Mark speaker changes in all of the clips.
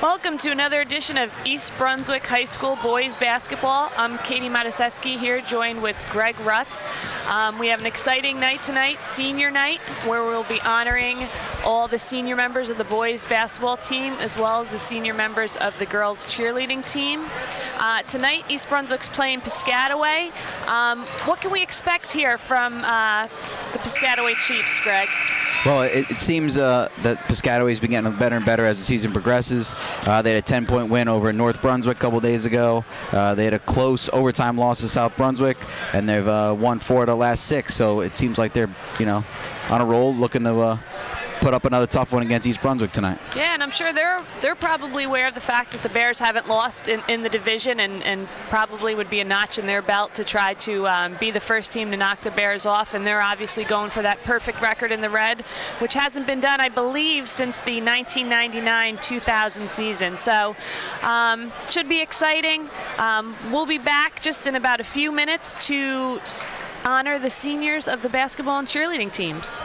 Speaker 1: Welcome to another edition of East Brunswick High School Boys Basketball. I'm Katie Motusesky here, joined with Greg Rutz. We have an exciting night tonight, senior night, where we'll be honoring all the senior members of the boys basketball team as well as the senior members of the girls cheerleading team. Tonight, East Brunswick's playing Piscataway. What can we expect here from the Piscataway Chiefs, Greg?
Speaker 2: Well, it seems that Piscataway's been getting better and better as the season progresses. They had a 10-point win over North Brunswick a couple days ago. They had a close overtime loss to South Brunswick, and they've won 4 of the last 6. So it seems like they're, on a roll, looking to put up another tough one against East Brunswick tonight.
Speaker 1: Yeah, and I'm sure they're probably aware of the fact that the Bears haven't lost in the division, and probably would be a notch in their belt to try to be the first team to knock the Bears off. And they're obviously going for that perfect record in the red, which hasn't been done, I believe, since the 1999-2000 season. So should be exciting. We'll be back just in about a few minutes to honor the seniors of the basketball and cheerleading teams.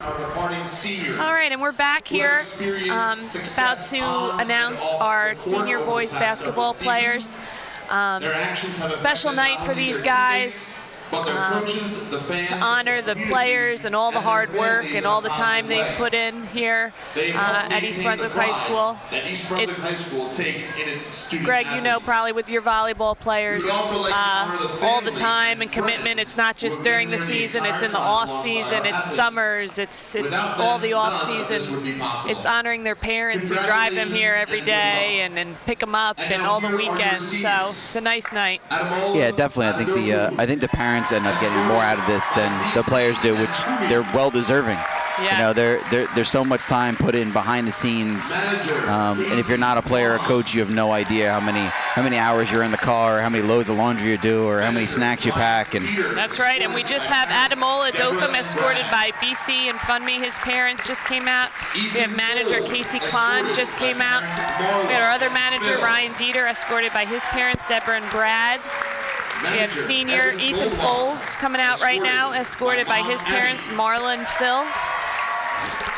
Speaker 1: All right, and we're back here about to announce our senior boys basketball players. Special night for these guys. To honor the players and all the hard work and all the time they've put in here at East Brunswick High School. It's, Greg, probably with your volleyball players, all the time and commitment. It's not just during the season, it's in the off season, it's summers, it's all the off seasons. It's honoring their parents who drive them here every day and pick them up and all the weekends. So it's a nice night.
Speaker 2: Yeah, definitely. I think the parents end up getting more out of this than the players do, which they're well deserving.
Speaker 1: Yes.
Speaker 2: There's so much time put in behind the scenes, and if you're not a player or coach, you have no idea how many hours you're in the car, or how many loads of laundry you do, or how many snacks you pack. And
Speaker 1: that's right. And we just have Adamola Dokum escorted by BC and Fund Me. His parents just came out. We have manager Casey Klon just came out. We had our other manager Ryan Dieter escorted by his parents Deborah and Brad. We have senior Ethan Foles coming out right now, escorted by his parents, Marla and Phil.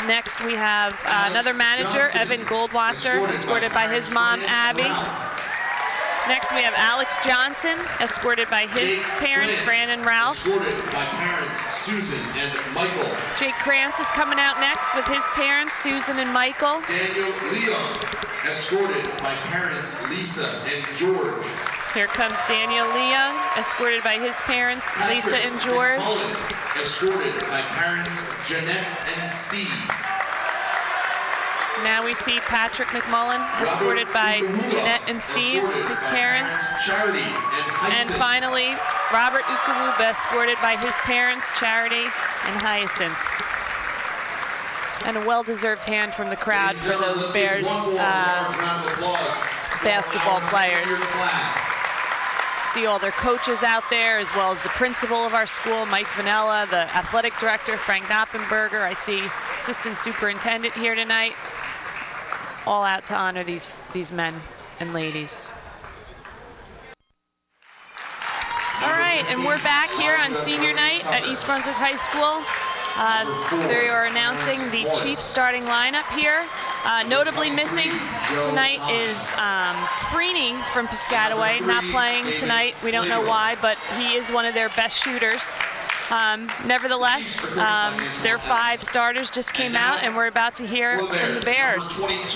Speaker 1: Next, we have another manager, Evan Goldwasser, escorted by his mom, Abby. Next, we have Alex Johnson, escorted by his parents, Fran and Ralph.
Speaker 3: Escorted by parents, Susan and Michael.
Speaker 1: Jake Krantz is coming out next with his parents, Susan and Michael.
Speaker 3: Daniel Leon, escorted by parents, Lisa and George.
Speaker 1: Here comes Daniel Leon, escorted by his parents, Lisa and George.
Speaker 3: McMullen, escorted by parents, Jeanette and Steve.
Speaker 1: Now we see Patrick McMullen, escorted by Jeanette and Steve, his parents.
Speaker 3: Charity
Speaker 1: and finally, Robert Ukawuba, escorted by his parents, Charity and Hyacinth. And a well-deserved hand from the crowd for those Bears basketball players. See all their coaches out there, as well as the principal of our school, Mike Vanella, the athletic director, Frank Knoppenberger. I see assistant superintendent here tonight. All out to honor these men and ladies. All right, and we're back here on senior night at East Brunswick High School. They are announcing the Chiefs starting lineup here. Notably missing tonight is Freeney from Piscataway, not playing tonight. We don't know why, but he is one of their best shooters. Nevertheless, their 5 starters just came out, and we're about to hear from the Bears. Number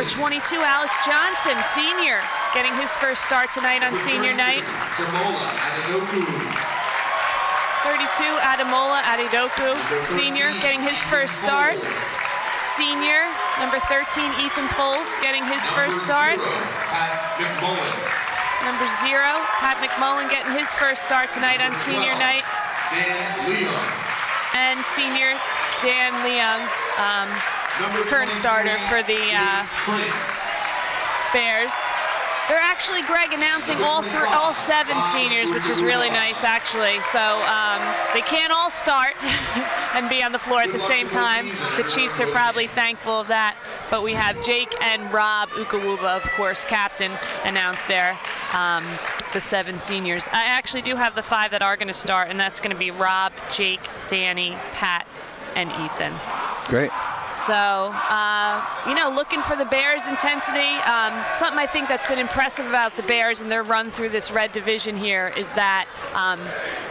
Speaker 1: 22, Alex Johnson, senior, getting his first start tonight on senior night. 32, Adamola Adedoku, senior, getting his first start. Senior, number 13, Ethan Foles, getting his first start. Number 0, Pat McMullen, getting his first start tonight on senior night.
Speaker 3: Dan Leon.
Speaker 1: And senior Dan Leon, current starter for the Bears. They're actually, Greg, announcing all 7 seniors, which is really nice, actually. So they can't all start and be on the floor at the same time. The Chiefs are probably thankful of that. But we have Jake and Rob Ukawuba, of course, captain, announced there. The 7 seniors. I actually do have the 5 that are going to start, and that's going to be Rob, Jake, Danny, Pat, and Ethan.
Speaker 2: Great.
Speaker 1: So, looking for the Bears' intensity. Something I think that's been impressive about the Bears and their run through this red division here is that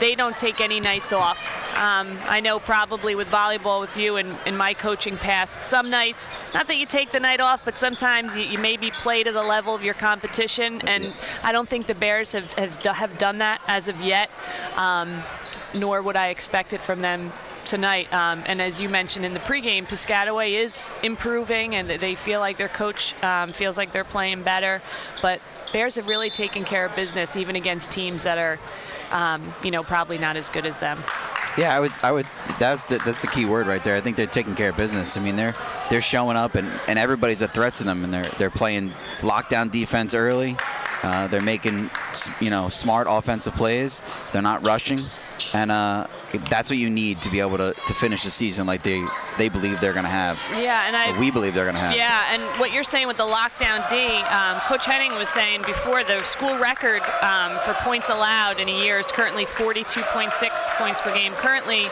Speaker 1: they don't take any nights off. I know probably with volleyball with you and in my coaching past, some nights, not that you take the night off, but sometimes you maybe play to the level of your competition, and I don't think the Bears have done that as of yet, nor would I expect it from them tonight. And as you mentioned in the pregame, Piscataway is improving, and they feel like their coach feels like they're playing better, but Bears have really taken care of business even against teams that are, probably not as good as them.
Speaker 2: Yeah, I would. That's the key word right there. I think they're taking care of business. I mean, they're showing up, and everybody's a threat to them, and they're playing lockdown defense early. They're making smart offensive plays. They're not rushing, and that's what you need to be able to finish the season like they believe they're going to have.
Speaker 1: Yeah, and
Speaker 2: we believe they're going to have.
Speaker 1: Yeah, and what you're saying with the lockdown D, Coach Henning was saying before, the school record for points allowed in a year is currently 42.6 points per game. Currently,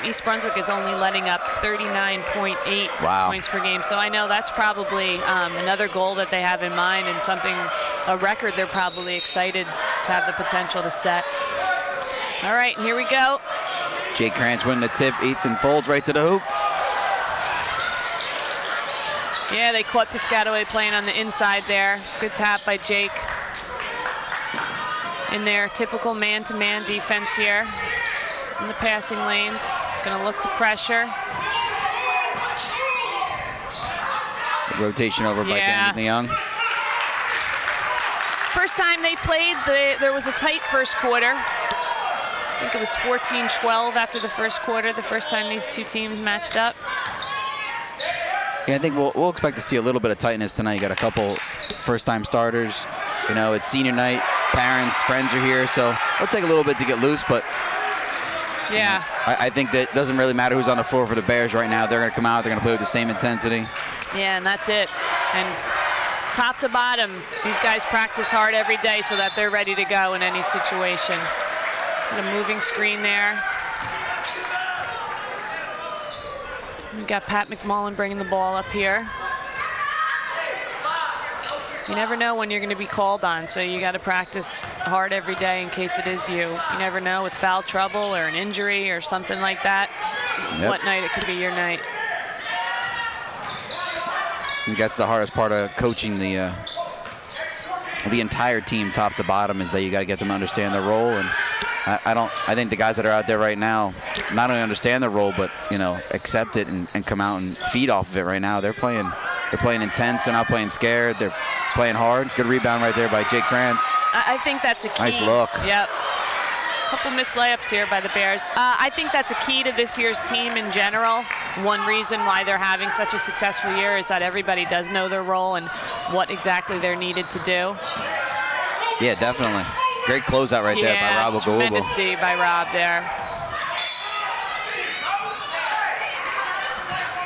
Speaker 1: East Brunswick is only letting up 39.8 points per game. So I know that's probably another goal that they have in mind, and a record they're probably excited to have the potential to set. All right, here we go.
Speaker 2: Jake Krantz winning the tip. Ethan folds right to the hoop.
Speaker 1: Yeah, they caught Piscataway playing on the inside there. Good tap by Jake. In their typical man-to-man defense here in the passing lanes. Gonna look to pressure.
Speaker 2: Rotation over by Danny Young.
Speaker 1: First time they played, there was a tight first quarter. I think it was 14-12 after the first quarter, the first time these two teams matched up.
Speaker 2: Yeah, I think we'll expect to see a little bit of tightness tonight. You got a couple first-time starters. It's senior night. Parents, friends are here, so it'll take a little bit to get loose, but
Speaker 1: yeah,
Speaker 2: I think that it doesn't really matter who's on the floor for the Bears right now. They're going to come out. They're going to play with the same intensity.
Speaker 1: Yeah, and that's it. And top to bottom, these guys practice hard every day so that they're ready to go in any situation. A moving screen there. We got Pat McMullen bringing the ball up here. You never know when you're going to be called on, so you got to practice hard every day in case it is you. You never know with foul trouble or an injury or something like that. Yep. What night it could be your night.
Speaker 2: And that's the hardest part of coaching the entire team, top to bottom, is that you got to get them to understand their role. And I think the guys that are out there right now not only understand their role, but accept it and come out and feed off of it right now. They're playing intense. They're not playing scared. They're playing hard. Good rebound right there by Jake Krantz.
Speaker 1: I think that's a key.
Speaker 2: Nice look.
Speaker 1: Yep. Couple missed layups here by the Bears. I think that's a key to this year's team in general. One reason why they're having such a successful year is that everybody does know their role and what exactly they're needed to do.
Speaker 2: Yeah, definitely. Great closeout right there by Rob Ogawubu.
Speaker 1: Tremendous D by Rob there.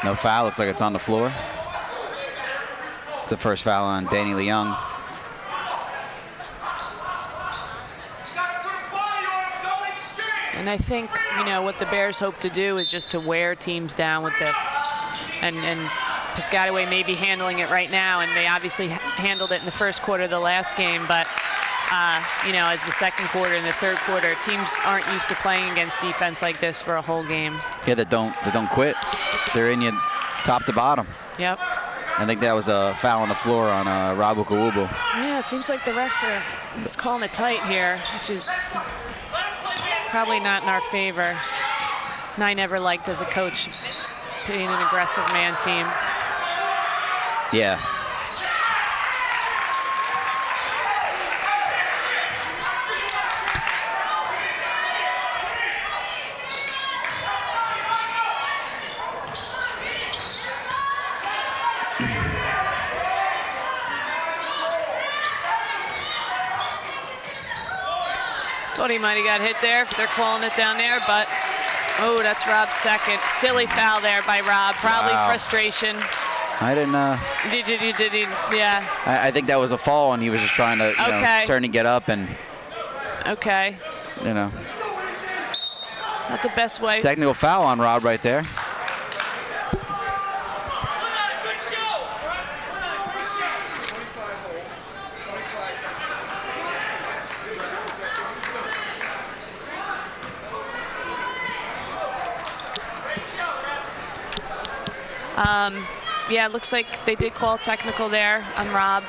Speaker 2: No foul. Looks like it's on the floor. It's the first foul on Danny Leung.
Speaker 1: And I think, what the Bears hope to do is just to wear teams down with this. And Piscataway may be handling it right now, and they obviously handled it in the first quarter of the last game, but as the second quarter and the third quarter, teams aren't used to playing against defense like this for a whole game.
Speaker 2: Yeah, they don't quit. They're in you top to bottom.
Speaker 1: Yep.
Speaker 2: I think that was a foul on the floor on Rob Ogawubu.
Speaker 1: Yeah, it seems like the refs are just calling it tight here, which is probably not in our favor. And I never liked as a coach being an aggressive man team.
Speaker 2: Yeah.
Speaker 1: Thought he might have got hit there if they're calling it down there, but oh, that's Rob's second. Silly foul there by Rob. Probably frustration.
Speaker 2: I didn't.
Speaker 1: Did he? Yeah.
Speaker 2: I think that was a fall, and he was just trying to turn and get up, and
Speaker 1: okay.
Speaker 2: Not
Speaker 1: the best way.
Speaker 2: Technical foul on Rob right there.
Speaker 1: Yeah, it looks like they did call technical there on Rob.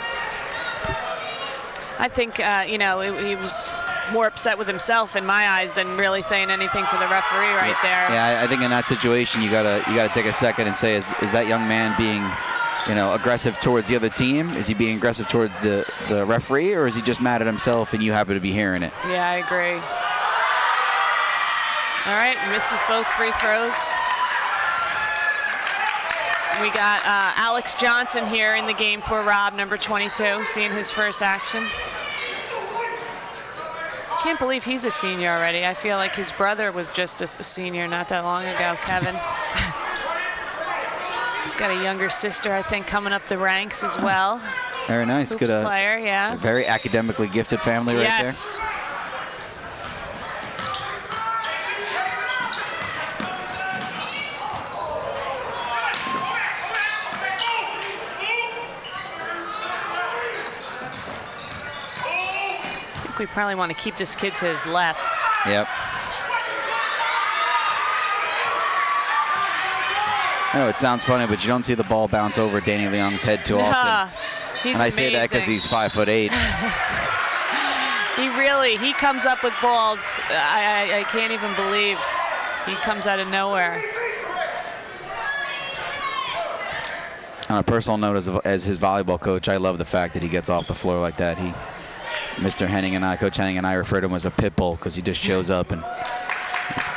Speaker 1: I think, you know, he was more upset with himself in my eyes than really saying anything to the referee right there.
Speaker 2: Yeah, I think in that situation you gotta take a second and say, is that young man being, you know, aggressive towards the other team? Is he being aggressive towards the referee, or is he just mad at himself and you happen to be hearing it?
Speaker 1: Yeah, I agree. All right, misses both free throws. We got Alex Johnson here in the game for Rob, number 22, seeing his first action. Can't believe he's a senior already. I feel like his brother was just a senior not that long ago, Kevin. He's got a younger sister, I think, coming up the ranks as well.
Speaker 2: Very nice.
Speaker 1: Hoops
Speaker 2: Good
Speaker 1: player, yeah.
Speaker 2: Very academically gifted family right there.
Speaker 1: Yes. We probably want to keep this kid to his left.
Speaker 2: Yep. I know it sounds funny, but you don't see the ball bounce over Danny Leong's head too often.
Speaker 1: He's
Speaker 2: and I say that because he's 5'8".
Speaker 1: He comes up with balls. I can't even believe he comes out of nowhere.
Speaker 2: On a personal note, as his volleyball coach, I love the fact that he gets off the floor like that. Mr. Henning and I, Coach Henning and I, refer to him as a pit bull because he just shows up and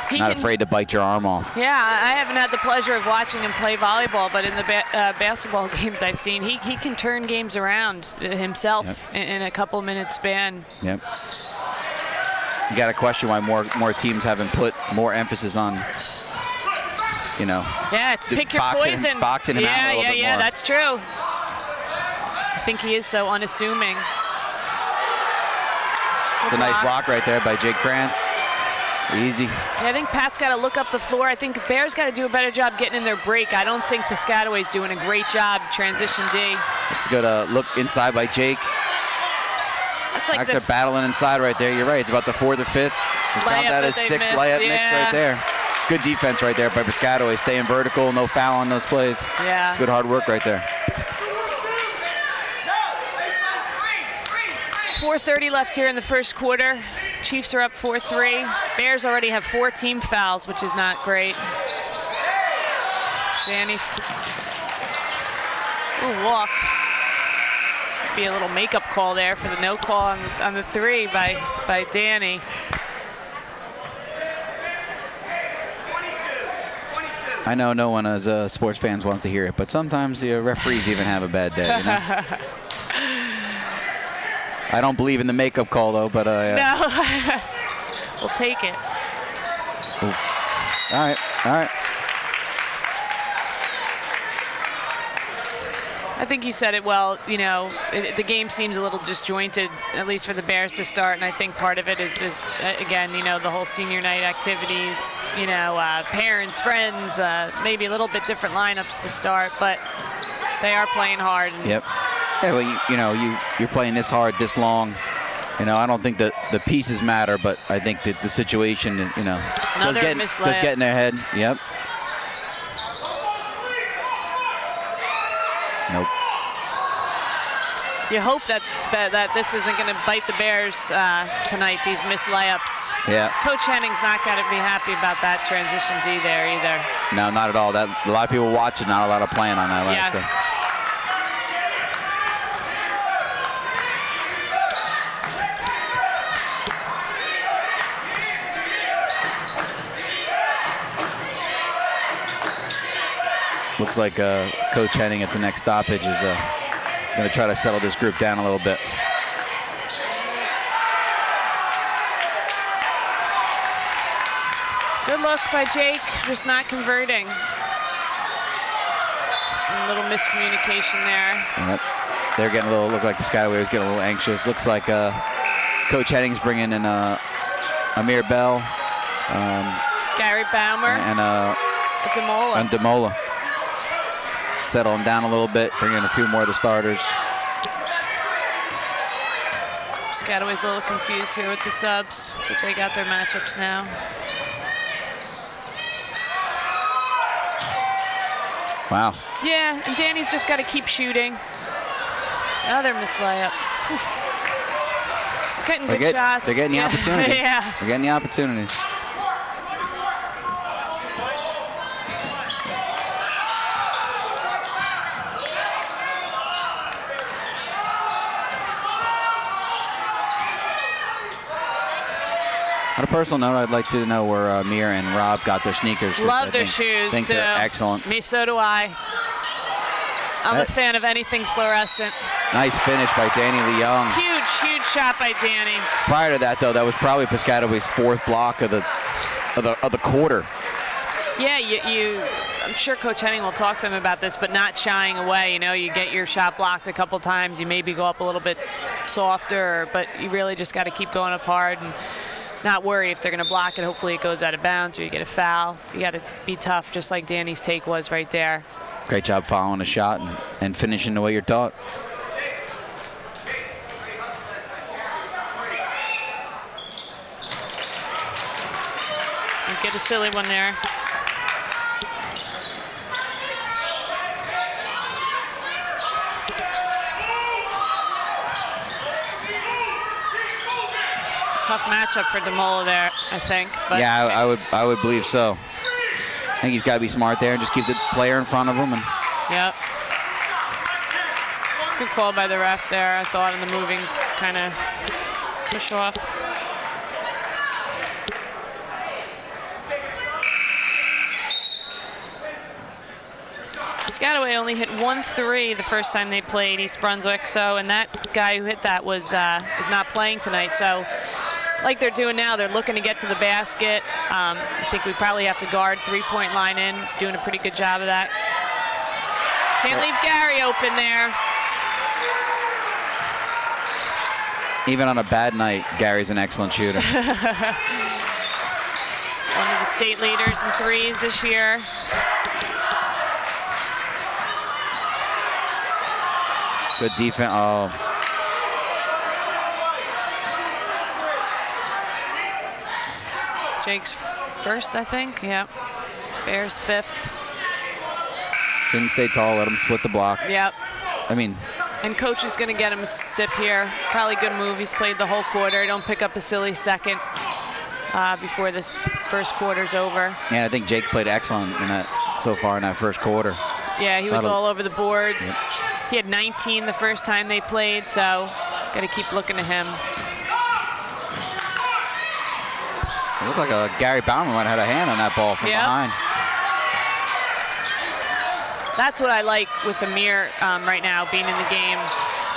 Speaker 2: he's not afraid to bite your arm off.
Speaker 1: Yeah, I haven't had the pleasure of watching him play volleyball, but in the basketball games I've seen, he can turn games around himself in a couple minute span.
Speaker 2: Yep. You got to question why more teams haven't put more emphasis on, you know.
Speaker 1: Yeah, it's pick your poison.
Speaker 2: Boxing him out a little bit more.
Speaker 1: Yeah, that's true. I think he is so unassuming.
Speaker 2: It's a nice block right there by Jake Krantz. Easy.
Speaker 1: Yeah, I think Pat's got to look up the floor. I think Bears got to do a better job getting in their break. I don't think Piscataway's doing a great job transition D.
Speaker 2: It's a good look inside by Jake.
Speaker 1: That's like
Speaker 2: they're battling inside right there. You're right. It's about the fourth or fifth. Count that as 6 layup mix right there. Good defense right there by Piscataway. Staying vertical, no foul on those plays.
Speaker 1: Yeah.
Speaker 2: It's good hard work right there.
Speaker 1: 4:30 left here in the first quarter. Chiefs are up 4-3. Bears already have 4 team fouls, which is not great. Danny. Ooh, walk. Be a little makeup call there for the no call on the 3 by Danny.
Speaker 2: I know no one as sports fans wants to hear it, but sometimes the referees even have a bad day. You know? I don't believe in the makeup call, though, but
Speaker 1: no. We'll take it.
Speaker 2: Oof. All right.
Speaker 1: I think you said it well. You know, the game seems a little disjointed, at least for the Bears to start, and I think part of it is this, again, you know, the whole senior night activities, you know, parents, friends, maybe a little bit different lineups to start, but they are playing hard.
Speaker 2: Yep. Yeah, well, you know, you're playing this hard, this long. You know, I don't think that the pieces matter, but I think that the situation, you know, does get in their head. Yep. Nope.
Speaker 1: You hope that this isn't going to bite the Bears tonight, these missed layups.
Speaker 2: Yeah. Coach
Speaker 1: Henning's not going to be happy about that transition D there either.
Speaker 2: No, not at all. A lot of people watching, not a lot of playing on that last day. Looks like Coach Henning at the next stoppage is going to try to settle this group down a little bit.
Speaker 1: Good look by Jake, just not converting. A little miscommunication there.
Speaker 2: Yep. They're getting a little, look like Piscataway was getting a little anxious. Looks like Coach Henning's bringing in Amir Bell.
Speaker 1: Gary Baumer.
Speaker 2: And Demola. Settle them down a little bit, bring in a few more of the starters.
Speaker 1: Piscataway's a little confused here with the subs, but they got their matchups now.
Speaker 2: Wow.
Speaker 1: Yeah, and Danny's just got to keep shooting. Another missed layup. Whew. Getting good shots.
Speaker 2: They're getting the opportunity.
Speaker 1: Yeah.
Speaker 2: They're getting the opportunity. On a personal note, I'd like to know where Mir and Rob got their sneakers.
Speaker 1: Love their shoes,
Speaker 2: I think they're excellent.
Speaker 1: Me, so do I. I'm a fan of anything fluorescent.
Speaker 2: Nice finish by Danny Leung.
Speaker 1: Huge shot by Danny.
Speaker 2: Prior to that, though, that was probably Piscataway's 4th block of the quarter.
Speaker 1: Yeah, I'm sure Coach Henning will talk to them about this, but not shying away. You know, you get your shot blocked a couple times, you maybe go up a little bit softer, but you really just got to keep going up hard and not worry if they're going to block it. Hopefully it goes out of bounds or you get a foul. You got to be tough, just like Danny's take was right there.
Speaker 2: Great job following a shot and finishing the way you're taught.
Speaker 1: Get a silly one there. Tough matchup for DeMola there, I think. But
Speaker 2: yeah, I would believe so. I think he's got to be smart there and just keep the player in front of him.
Speaker 1: Yep. Good call by the ref there, I thought, in the moving kind of push off. Piscataway only hit 1 3 the first time they played East Brunswick, and that guy who hit that was is not playing tonight. So, like they're doing now, they're looking to get to the basket. I think we probably have to guard 3-point line in, doing a pretty good job of that. Can't leave Gary open there.
Speaker 2: Even on a bad night, Gary's an excellent shooter.
Speaker 1: One of the state leaders in threes this year.
Speaker 2: Good defense. Oh.
Speaker 1: Jake's first, I think. Yep. Bears 5th.
Speaker 2: Didn't stay tall. Let him split the block.
Speaker 1: Yep.
Speaker 2: I mean.
Speaker 1: And coach is going to get him a sip here. Probably good move. He's played the whole quarter. Don't pick up a silly second before this first quarter's over.
Speaker 2: Yeah, I think Jake played excellent in that so far in that first quarter.
Speaker 1: Yeah, he was all over the boards.
Speaker 2: Yep.
Speaker 1: He had 19 the first time they played, so got to keep looking to him.
Speaker 2: It looked like Gary Bauman might have had a hand on that ball from behind.
Speaker 1: That's what I like with Amir right now, being in the game,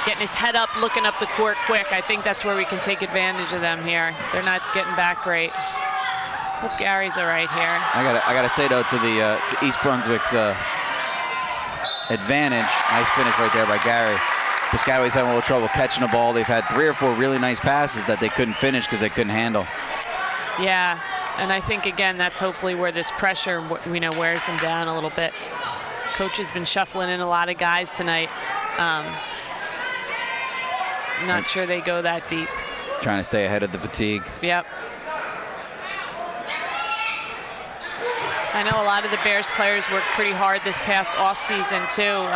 Speaker 1: getting his head up, looking up the court quick. I think that's where we can take advantage of them here. They're not getting back great. Hope Gary's all right here.
Speaker 2: I gotta say though, to East Brunswick's advantage, nice finish right there by Gary. Piscataway's having a little trouble catching the ball. They've had 3 or 4 really nice passes that they couldn't finish because they couldn't handle.
Speaker 1: Yeah, and I think again that's hopefully where this pressure wears them down a little bit. Coach has been shuffling in a lot of guys tonight. Not sure they go that deep.
Speaker 2: Trying to stay ahead of the fatigue.
Speaker 1: Yep. I know a lot of the Bears players worked pretty hard this past offseason too,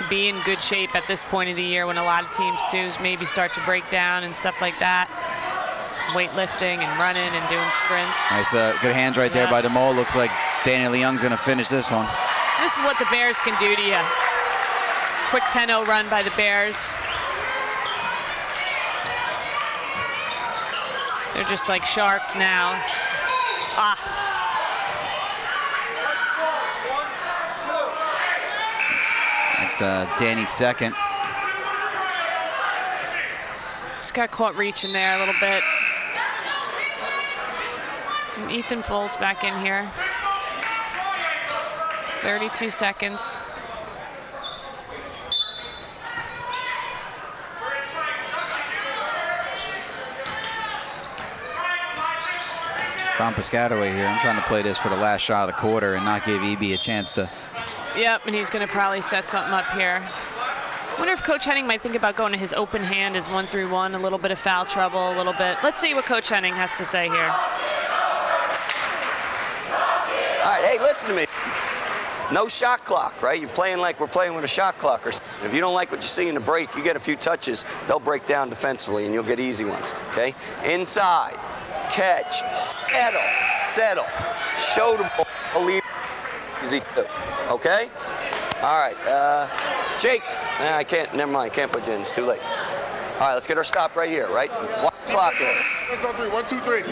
Speaker 1: to be in good shape at this point of the year when a lot of teams too maybe start to break down and stuff like that. Weightlifting and running and doing sprints.
Speaker 2: Nice, good hands right there by DeMol. Looks like Daniel Leung's going to finish this one.
Speaker 1: This is what the Bears can do to you. Quick 10-0 run by the Bears. They're just like sharks now.
Speaker 2: That's Danny's second.
Speaker 1: Just got caught reaching there a little bit. And Ethan Foles back in here. 32 seconds.
Speaker 2: From Piscataway here. I'm trying to play this for the last shot of the quarter and not give EB a chance to.
Speaker 1: Yep, and he's going to probably set something up here. I wonder if Coach Henning might think about going to his open hand as 1-3-1, a little bit of foul trouble, a little bit. Let's see what Coach Henning has to say here.
Speaker 4: All right, hey, listen to me. No shot clock, right? You're playing like we're playing with a shot clock or something. If you don't like what you see in the break, you get a few touches, they'll break down defensively and you'll get easy ones, okay? Inside, catch, settle, show the ball, believe, easy too, okay? All right, Jake, I can't, never mind, can't put you in, it's too late. All right, let's get our stop right here, right? Watch the clock in.
Speaker 5: 1, 2, 3.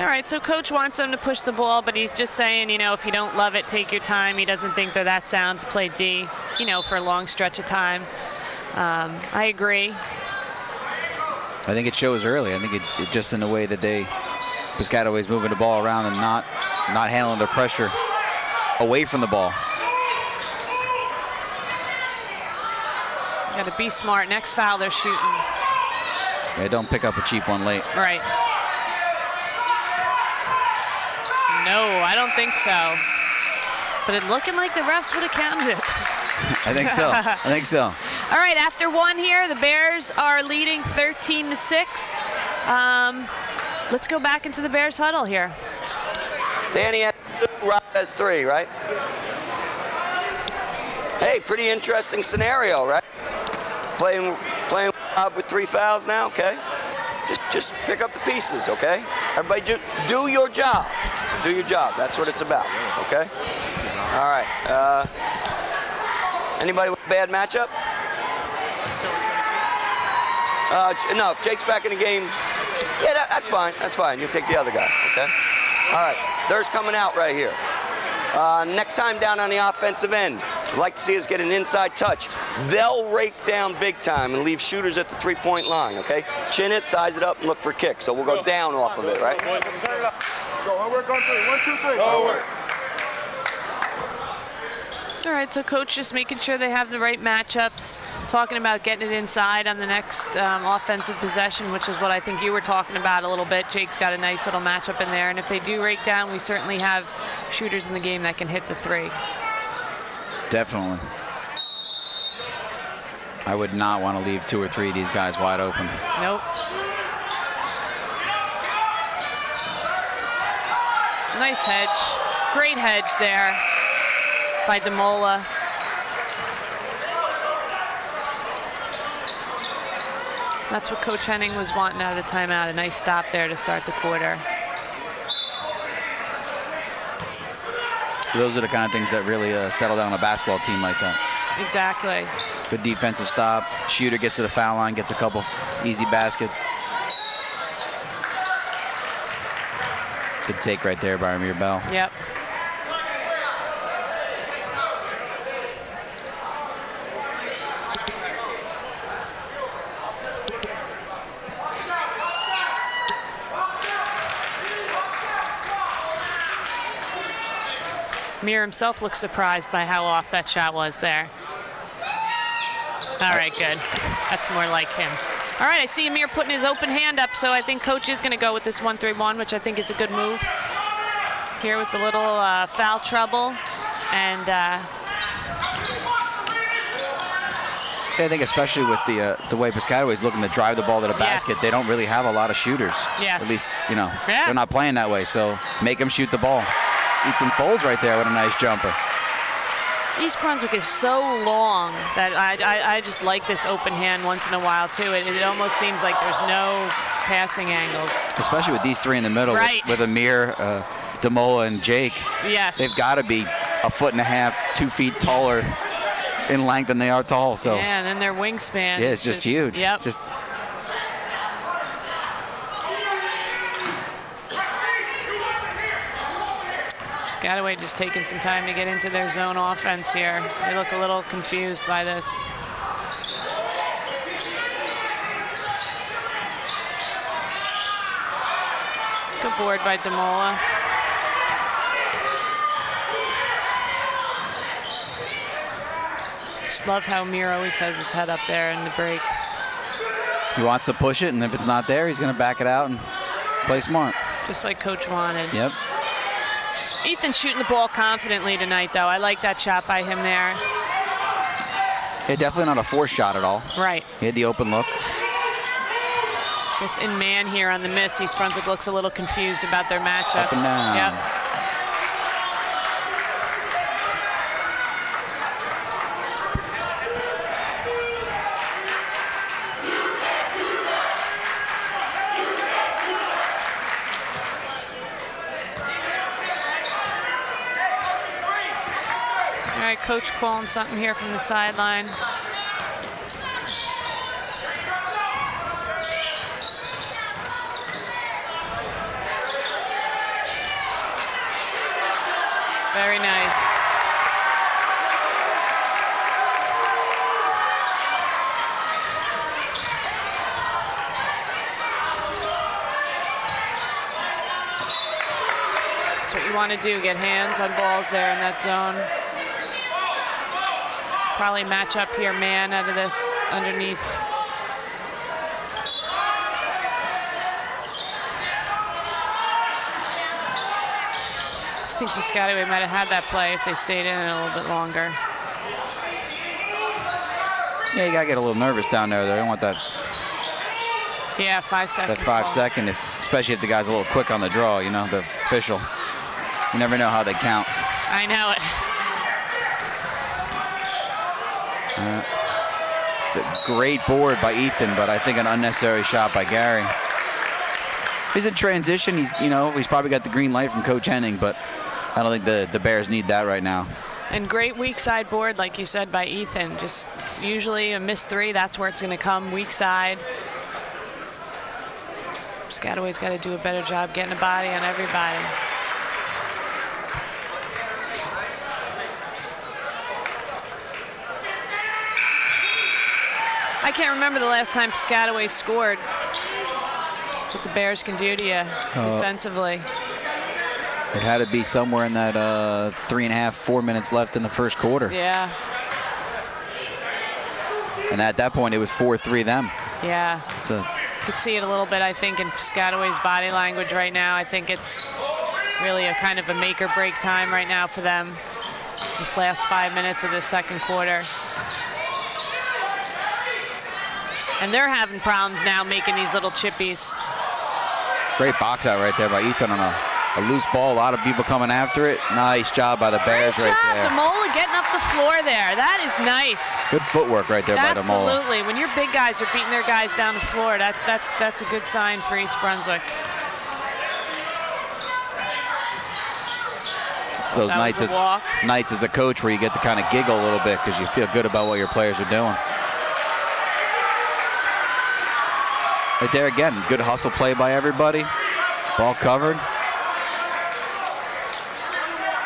Speaker 1: All right, so coach wants them to push the ball, but he's just saying, you know, if you don't love it, take your time. He doesn't think they're that sound to play D, you know, for a long stretch of time. I agree.
Speaker 2: I think it shows early. I think it just in the way that Piscataway's moving the ball around and not handling the pressure away from the ball.
Speaker 1: Got to be smart. Next foul, they're shooting.
Speaker 2: Yeah, don't pick up a cheap one late.
Speaker 1: Right. No, I don't think so. But it's looking like the refs would have counted it.
Speaker 2: I think so. I think so.
Speaker 1: All right, after one here, the Bears are leading 13-6. Let's go back into the Bears huddle here.
Speaker 4: Danny has 2, Rob has 3, right? Hey, pretty interesting scenario, right? Playing with 3 fouls now, okay? Just pick up the pieces, okay? Everybody do your job. Do your job. That's what it's about, okay? All right. Anybody with a bad matchup? No, if Jake's back in the game, yeah, that's fine. That's fine. You take the other guy, okay? All right. Theirs coming out right here. Next time down on the offensive end, I'd like to see us get an inside touch. They'll rake down big time and leave shooters at the 3-point line, okay? Chin it, size it up, and look for kicks. So we'll go down off of it, right?
Speaker 5: Go, one work on 3. 1, 2, 3. Go work.
Speaker 1: All right, so coach just making sure they have the right matchups, talking about getting it inside on the next offensive possession, which is what I think you were talking about a little bit. Jake's got a nice little matchup in there, and if they do rake down, we certainly have shooters in the game that can hit the 3.
Speaker 2: Definitely. I would not want to leave 2 or 3 of these guys wide open.
Speaker 1: Nope. Nice hedge. Great hedge there by DeMola. That's what Coach Henning was wanting out of the timeout. A nice stop there to start the quarter.
Speaker 2: Those are the kind of things that really settle down a basketball team like that.
Speaker 1: Exactly.
Speaker 2: Good defensive stop. Shooter gets to the foul line, gets a couple easy baskets. Good take right there by Amir Bell.
Speaker 1: Yep. Amir himself looks surprised by how off that shot was there. All right, good. That's more like him. All right, I see Amir putting his open hand up, so I think coach is going to go with this 1-3-1, which I think is a good move. Here with a little foul trouble. And
Speaker 2: I think especially with the way Piscataway's looking to drive the ball to the basket, they don't really have a lot of shooters.
Speaker 1: Yes.
Speaker 2: At least, you know, they're not playing that way, so make them shoot the ball. Ethan Folds right there with a nice jumper.
Speaker 1: East Brunswick is so long that I just like this open hand once in a while, too. It almost seems like there's no passing angles.
Speaker 2: Especially with these 3 in the middle,
Speaker 1: right.
Speaker 2: with Amir, DeMola, and Jake.
Speaker 1: Yes.
Speaker 2: They've got to be 1.5 feet, 2 feet taller in length than they are tall. So
Speaker 1: yeah, and then their wingspan.
Speaker 2: Yeah, it's just huge.
Speaker 1: Yep.
Speaker 2: Just
Speaker 1: Piscataway just taking some time to get into their zone offense here. They look a little confused by this. Good board by DeMola. Just love how Amir always has his head up there in the break.
Speaker 2: he wants to push it, and if it's not there, he's going to back it out and play smart.
Speaker 1: Just like coach wanted.
Speaker 2: Yep.
Speaker 1: Ethan's shooting the ball confidently tonight, though. I like that shot by him there.
Speaker 2: Yeah, definitely not a forced shot at all.
Speaker 1: Right.
Speaker 2: He had the open look.
Speaker 1: Just in man here on the miss, East Brunswick looks a little confused about their matchups.
Speaker 2: Up and down.
Speaker 1: Yep. All right, coach calling something here from the sideline. Very nice. That's what you want to do, get hands on balls there in that zone. Probably match up here, man, out of this underneath. I think Piscataway might have had that play if they stayed in it a little bit longer.
Speaker 2: Yeah, you gotta get a little nervous down there. They don't want that.
Speaker 1: Yeah, 5 seconds.
Speaker 2: That 5 second, especially if the guy's a little quick on the draw. You know, the official. You never know how they count.
Speaker 1: I know it.
Speaker 2: It's a great board by Ethan, but I think an unnecessary shot by Gary. He's in transition. He's probably got the green light from Coach Henning, but I don't think the Bears need that right now.
Speaker 1: And great weak side board, like you said, by Ethan. Just usually a missed three, that's where it's going to come, weak side. Piscataway's got to do a better job getting a body on everybody. I can't remember the last time Piscataway scored. That's what the Bears can do to you defensively.
Speaker 2: It had to be somewhere in that 3.5, 4 minutes left in the first quarter.
Speaker 1: Yeah.
Speaker 2: And at that point, it was 4-3 them.
Speaker 1: Yeah. You could see it a little bit, I think, in Piscataway's body language right now. I think it's really a kind of a make or break time right now for them. This last 5 minutes of the second quarter. And they're having problems now making these little chippies.
Speaker 2: Great box out right there by Ethan on a loose ball. A lot of people coming after it. Nice job by the Bears right there.
Speaker 1: Demola getting up the floor there. That is nice.
Speaker 2: Good footwork right there by Demola.
Speaker 1: Absolutely. When your big guys are beating their guys down the floor, that's a good sign for East Brunswick.
Speaker 2: So those nights as a coach where you get to kind of giggle a little bit because you feel good about what your players are doing. Right there again, good hustle play by everybody. Ball covered.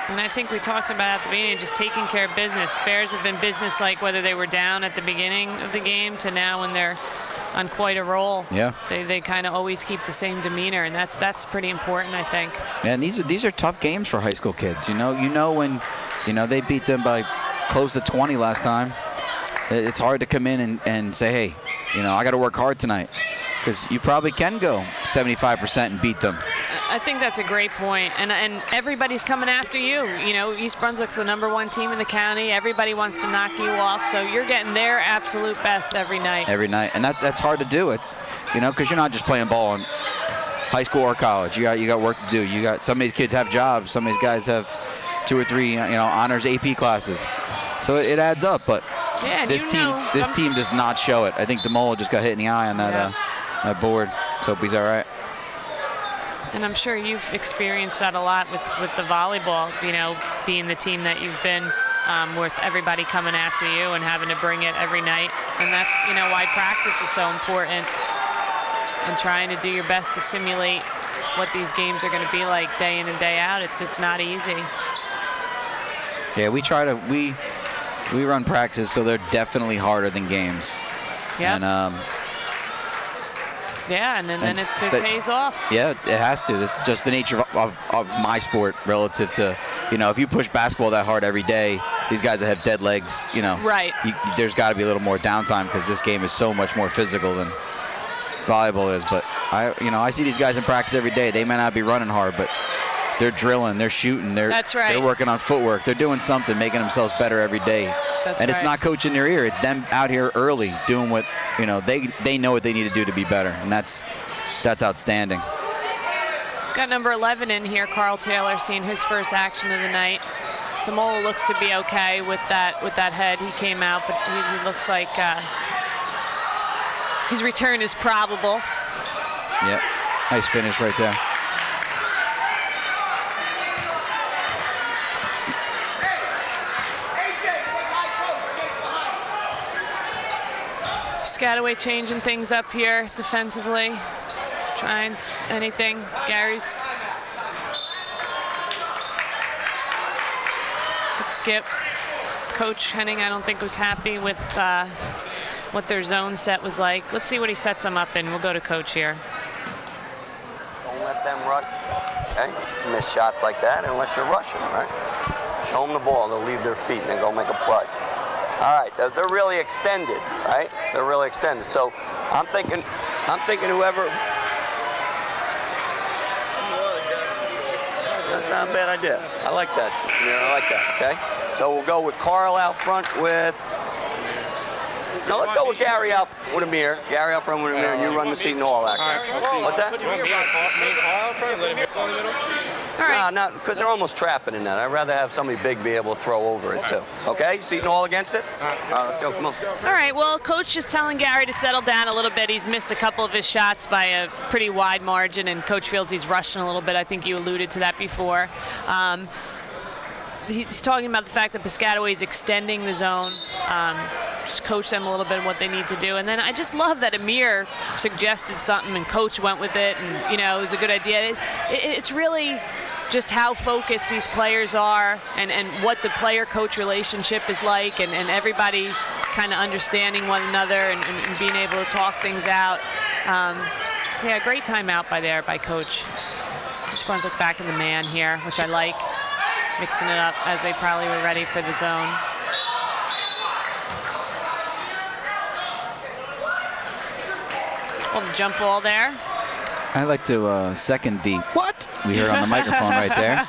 Speaker 1: And I think we talked about at the beginning, just taking care of business. Bears have been business-like whether they were down at the beginning of the game to now when they're on quite a roll.
Speaker 2: Yeah.
Speaker 1: They kind of always keep the same demeanor, and that's pretty important, I think.
Speaker 2: And these are tough games for high school kids. You know when they beat them by close to 20 last time. It's hard to come in and say, hey, I got to work hard tonight. Because you probably can go 75% and beat them.
Speaker 1: I think that's a great point. And everybody's coming after you. East Brunswick's the #1 team in the county. Everybody wants to knock you off. So you're getting their absolute best every night.
Speaker 2: Every night. And that's hard to do. It's, because you're not just playing ball in high school or college. You got work to do. Some of these kids have jobs. Some of these guys have 2 or 3, honors AP classes. So it adds up. But
Speaker 1: yeah,
Speaker 2: this team does not show it. I think Demola just got hit in the eye on that. That board. Let's hope he's all right.
Speaker 1: And I'm sure you've experienced that a lot with the volleyball, being the team that you've been with everybody coming after you and having to bring it every night. And that's, why practice is so important and trying to do your best to simulate what these games are going to be like day in and day out. It's not easy.
Speaker 2: Yeah, we run practices, so they're definitely harder than games.
Speaker 1: Yeah.
Speaker 2: And
Speaker 1: yeah, and then it pays off.
Speaker 2: Yeah, it has to. This is just the nature of my sport relative to, if you push basketball that hard every day, these guys that have dead legs,
Speaker 1: right.
Speaker 2: There's got to be a little more downtime because this game is so much more physical than volleyball is. But I see these guys in practice every day. They may not be running hard, but they're drilling, they're shooting,
Speaker 1: That's right.
Speaker 2: They're working on footwork. They're doing something, making themselves better every day.
Speaker 1: That's
Speaker 2: and it's
Speaker 1: right.
Speaker 2: not coach in their ear. It's them out here early doing what, you know, they know what they need to do to be better, and that's outstanding.
Speaker 1: Got number 11 in here, Carl Taylor, seeing his first action of the night. Demola looks to be okay with that head. He came out, but he looks like his return is probable.
Speaker 2: Yep, nice finish right there.
Speaker 1: Piscataway changing things up here defensively. Trying anything. Gary's good skip. Coach Henning, I don't think, was happy with what their zone set was like. Let's see what he sets them up in. We'll go to coach here.
Speaker 4: Don't let them rush, okay? Miss shots like that unless you're rushing, right? Show them the ball. They'll leave their feet and then go make a play. All right, they're really extended, right? They're really extended. So I'm thinking whoever. That's not a bad idea. I like that. I like that, okay? So we'll go with Carl out front with... No, let's go with Gary out front with Amir. Gary out front with Amir, and you run the Seton Hall action. What's that?
Speaker 1: All right.
Speaker 4: Nah, because they're almost trapping in that. I'd rather have somebody big be able to throw over it, too. Okay? Seton Hall against it? All right, let's go. Come on.
Speaker 1: All right, well, coach is telling Gary to settle down a little bit. He's missed a couple of his shots by a pretty wide margin, and coach feels he's rushing a little bit. I think you alluded to that before. He's talking about the fact that Piscataway is extending the zone. Just coach them a little bit what they need to do. And then I just love that Amir suggested something and coach went with it, and, you know, it was a good idea. It's really just how focused these players are and what the player-coach relationship is like, and everybody kind of understanding one another and being able to talk things out. Yeah, great timeout by coach. East Brunswick back in the man here, which I like. Mixing it up as they probably were ready for the zone. Little jump ball there.
Speaker 2: I'd like to second the what we heard on the microphone right there.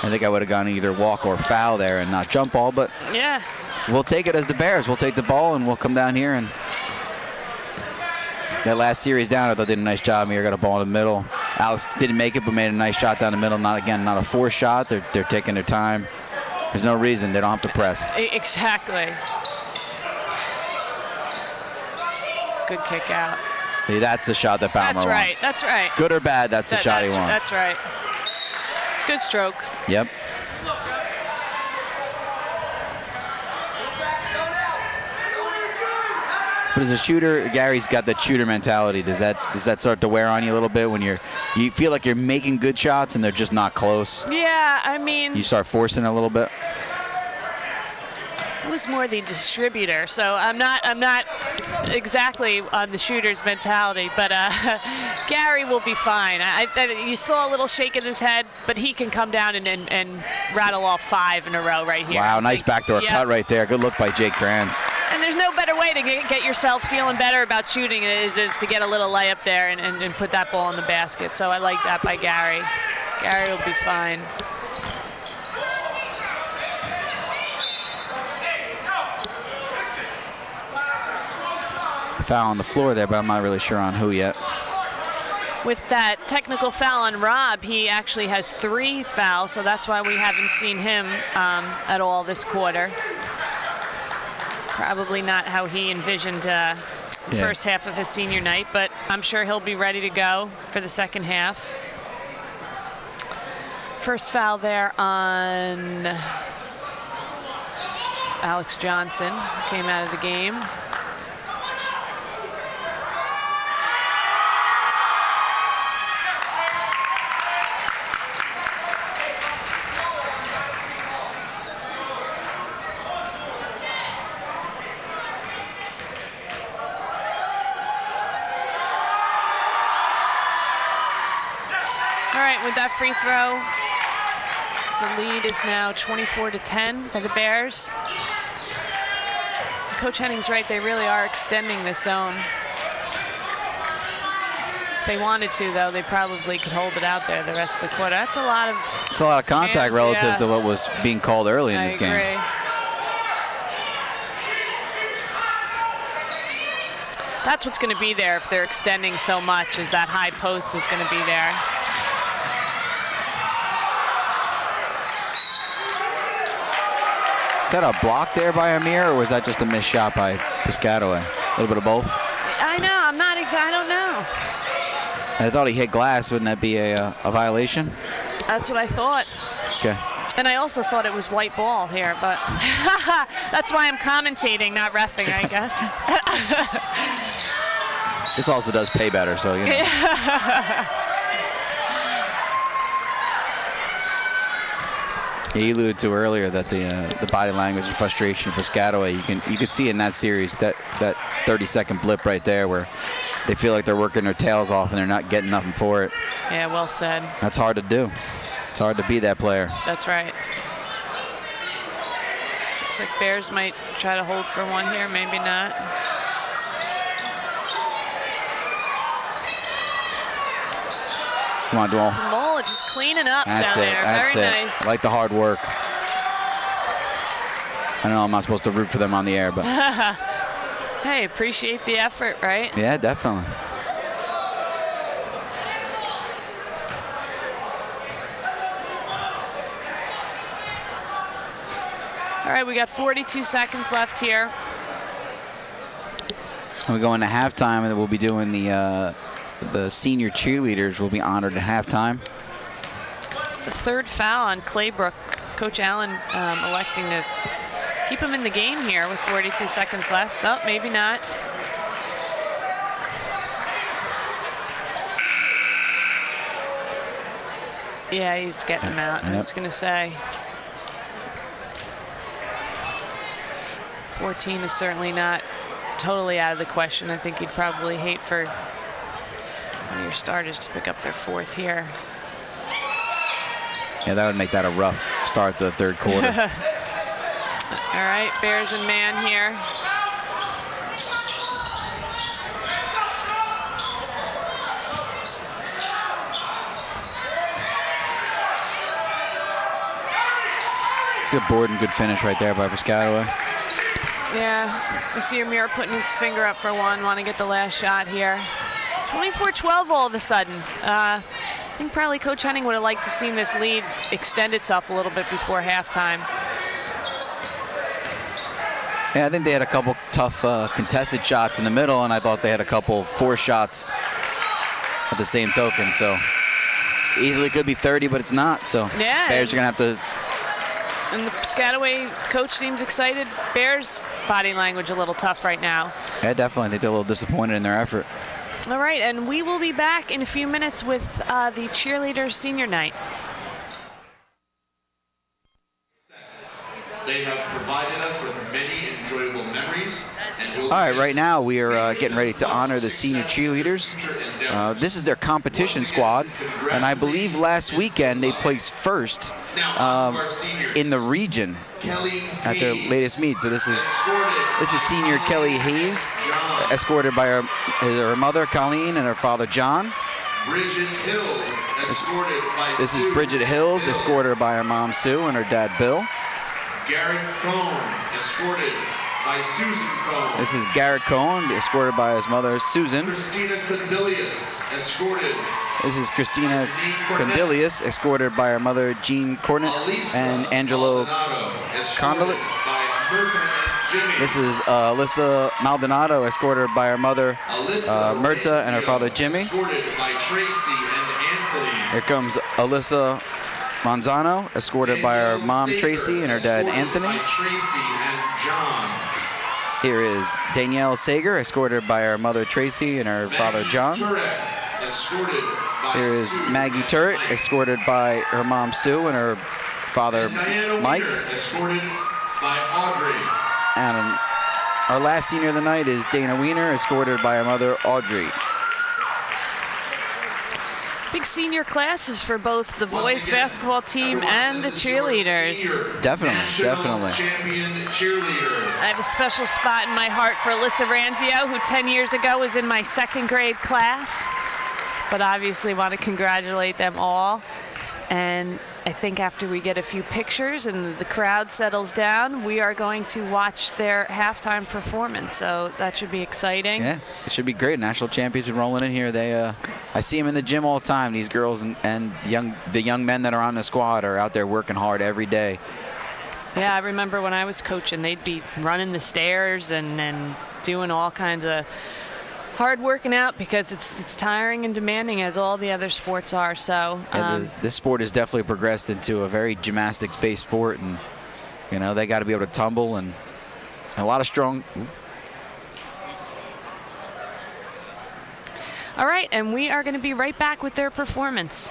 Speaker 2: I think I would have gone either walk or foul there and not jump ball, but
Speaker 1: yeah,
Speaker 2: we'll take it as the Bears. We'll take the ball and we'll come down here. And that last series down, I thought they did a nice job. Amir got a ball in the middle. Alex didn't make it, but made a nice shot down the middle. Not a forced shot. They're taking their time. There's no reason. They don't have to press.
Speaker 1: Exactly. Good kick out.
Speaker 2: See, that's the shot that Baumer wants.
Speaker 1: That's right.
Speaker 2: Good or bad, that's the shot he wants.
Speaker 1: That's right. Good stroke.
Speaker 2: Yep. But as a shooter, Gary's got that shooter mentality. Does that start to wear on you a little bit when you feel like you're making good shots and they're just not close?
Speaker 1: Yeah, I mean,
Speaker 2: you start forcing a little bit.
Speaker 1: I was more the distributor, so I'm not exactly on the shooter's mentality, but Gary will be fine. You saw a little shake in his head, but he can come down and rattle off 5 in a row right here.
Speaker 2: Wow, nice backdoor cut right there. Good look by Jake Kranz.
Speaker 1: And there's no better way to get yourself feeling better about shooting is to get a little layup there and put that ball in the basket. So I like that by Gary. Gary will be fine.
Speaker 2: Foul on the floor there, but I'm not really sure on who yet.
Speaker 1: With that technical foul on Rob, he actually has 3 fouls, so that's why we haven't seen him at all this quarter. Probably not how he envisioned the first half of his senior night, but I'm sure he'll be ready to go for the second half. First foul there on Alex Johnson, who came out of the game. With that free throw, the lead is now 24-10 by the Bears. Coach Henning's right, they really are extending this zone. they wanted to, though, they probably could hold it out there the rest of the quarter. That's a lot of.
Speaker 2: It's a lot of contact
Speaker 1: hands,
Speaker 2: relative
Speaker 1: yeah.
Speaker 2: to what was being called early in this game.
Speaker 1: I agree. That's what's going to be there if they're extending so much, is that high post is going to be there.
Speaker 2: Is that a block there by Amir, or was that just a missed shot by Piscataway? A little bit of both?
Speaker 1: I know. I don't know.
Speaker 2: I thought he hit glass. Wouldn't that be a violation?
Speaker 1: That's what I thought.
Speaker 2: Okay.
Speaker 1: And I also thought it was white ball here, but that's why I'm commentating, not reffing, I guess.
Speaker 2: This also does pay better, so you know. He alluded to earlier that the body language and frustration of Piscataway, you could see in that series that 30-second blip right there where they feel like they're working their tails off and they're not getting nothing for it.
Speaker 1: Yeah, well said.
Speaker 2: That's hard to do. It's hard to be that player.
Speaker 1: That's right. Looks like Bears might try to hold for one here, maybe not.
Speaker 2: Come on, Dwell.
Speaker 1: Mola just cleaning up
Speaker 2: That's
Speaker 1: down
Speaker 2: it.
Speaker 1: there.
Speaker 2: That's
Speaker 1: Very
Speaker 2: it.
Speaker 1: nice.
Speaker 2: I like the hard work. I know I'm not supposed to root for them on the air, but
Speaker 1: hey, appreciate the effort, right?
Speaker 2: yeah, definitely.
Speaker 1: All right, we got 42 seconds left here.
Speaker 2: We go into halftime, and we'll be doing the senior cheerleaders will be honored at halftime.
Speaker 1: It's a third foul on Claybrook. Coach Allen electing to keep him in the game here with 42 seconds left. Oh, maybe not. Yeah, he's getting him out. I was going to say. 14 is certainly not totally out of the question. I think you'd probably hate for one of your starters to pick up their fourth here.
Speaker 2: Yeah, that would make that a rough start to the third quarter.
Speaker 1: All right, Bears and man here.
Speaker 2: Good board and good finish right there by Piscataway.
Speaker 1: Yeah, we see Amir putting his finger up for one, want to get the last shot here. 24-12 all of a sudden. I think probably Coach Henning would have liked to see this lead extend itself a little bit before halftime.
Speaker 2: Yeah, I think they had a couple tough contested shots in the middle, and I thought they had a couple forced shots at the same token. So easily could be 30, but it's not. So
Speaker 1: yeah,
Speaker 2: Bears are going to have to.
Speaker 1: And the Piscataway coach seems excited. Bears body language a little tough right now.
Speaker 2: Yeah, definitely. I think they're a little disappointed in their effort.
Speaker 1: All right, and we will be back in a few minutes with the cheerleaders senior night.
Speaker 3: They have provided us with many enjoyable memories.
Speaker 2: All right, right now we are getting ready to honor the senior cheerleaders. This is their competition squad, and I believe last weekend they placed first in the region at their latest meet. So this is senior Kelly Hayes, escorted by her mother Colleen and her father John. This is Bridget Hills, escorted by her mom Sue and her dad Bill.
Speaker 3: Garrett Cohn, escorted by Susan Cohn.
Speaker 2: This is Garrett Cohn, escorted by his mother Susan.
Speaker 3: Christina Condilius, escorted.
Speaker 2: This is Christina Condilius, escorted by her mother Jean Cornett and Angelo Condolet. This is Alyssa Maldonado, escorted by her mother Myrta and her father Jimmy.
Speaker 3: Escorted by Tracy and Anthony.
Speaker 2: Here comes Alyssa Manzano, escorted by her mom Tracy and her dad Anthony.
Speaker 3: By Tracy and John.
Speaker 2: Here is Danielle Sager, escorted by her mother Tracy and her father John.
Speaker 3: Escorted by
Speaker 2: Here is Maggie Turret, escorted by her mom Sue and her father Mike.
Speaker 3: Escorted by Audrey.
Speaker 2: And our last senior of the night is Dana Wiener, escorted by her mother Audrey.
Speaker 1: Big senior classes for both the boys basketball team and the cheerleaders.
Speaker 2: Definitely, definitely.
Speaker 3: Champion cheerleader.
Speaker 1: I have a special spot in my heart for Alyssa Ranzio, who 10 years ago was in my second grade class. but obviously want to congratulate them all. And I think after we get a few pictures and the crowd settles down, we are going to watch their halftime performance. So that should be exciting.
Speaker 2: Yeah, it should be great. National championship rolling in here. They, I see them in the gym all the time. These girls and the young men that are on the squad are out there working hard every day.
Speaker 1: Yeah, I remember when I was coaching, they'd be running the stairs and doing all kinds of hard working out because it's tiring and demanding as all the other sports are. So
Speaker 2: this sport has definitely progressed into a very gymnastics-based sport, and you know they got to be able to tumble and a lot of strong.
Speaker 1: All right, and we are going to be right back with their performance.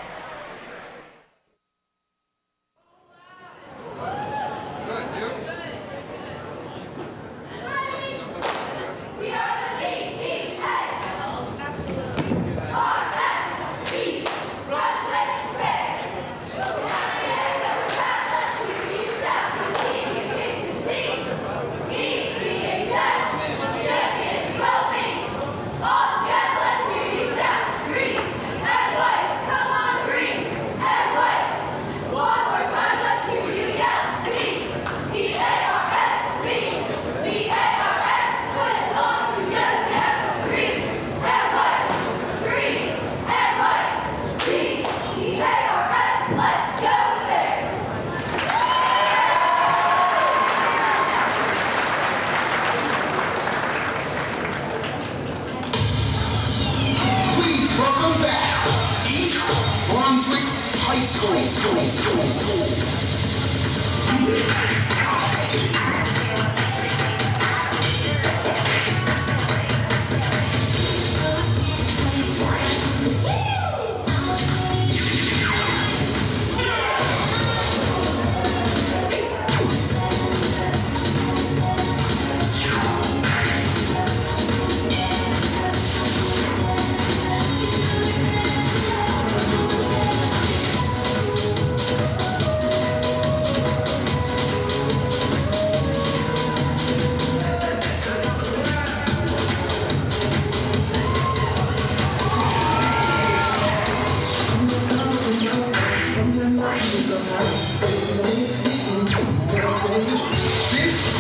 Speaker 6: Welcome back, East Brunswick High School. This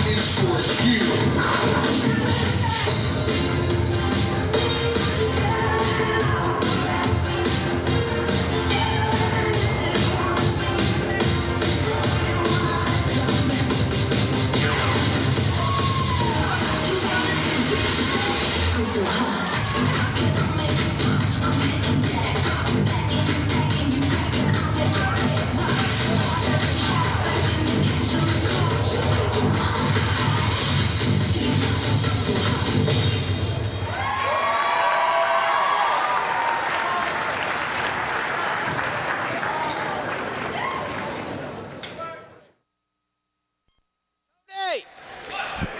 Speaker 6: is for you.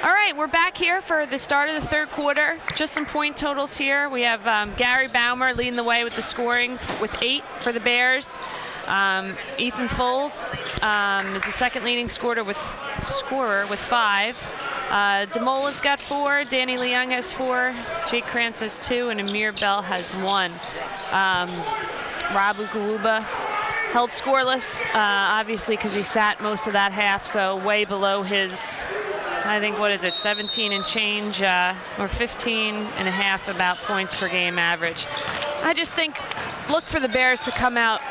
Speaker 1: All right, we're back here for the start of the third quarter. Just some point totals here. We have Gary Baumer leading the way with the scoring with 8 for the Bears. Ethan Foles is the second leading scorer with 5. Demola's got 4. Danny Leung has 4. Jake Krantz has 2, and Amir Bell has 1. Rob Ukawuba held scoreless, obviously because he sat most of that half, so way below his, I think, what is it, 17 and change, or 15 and a half about points per game average. I just think, look for the Bears to come out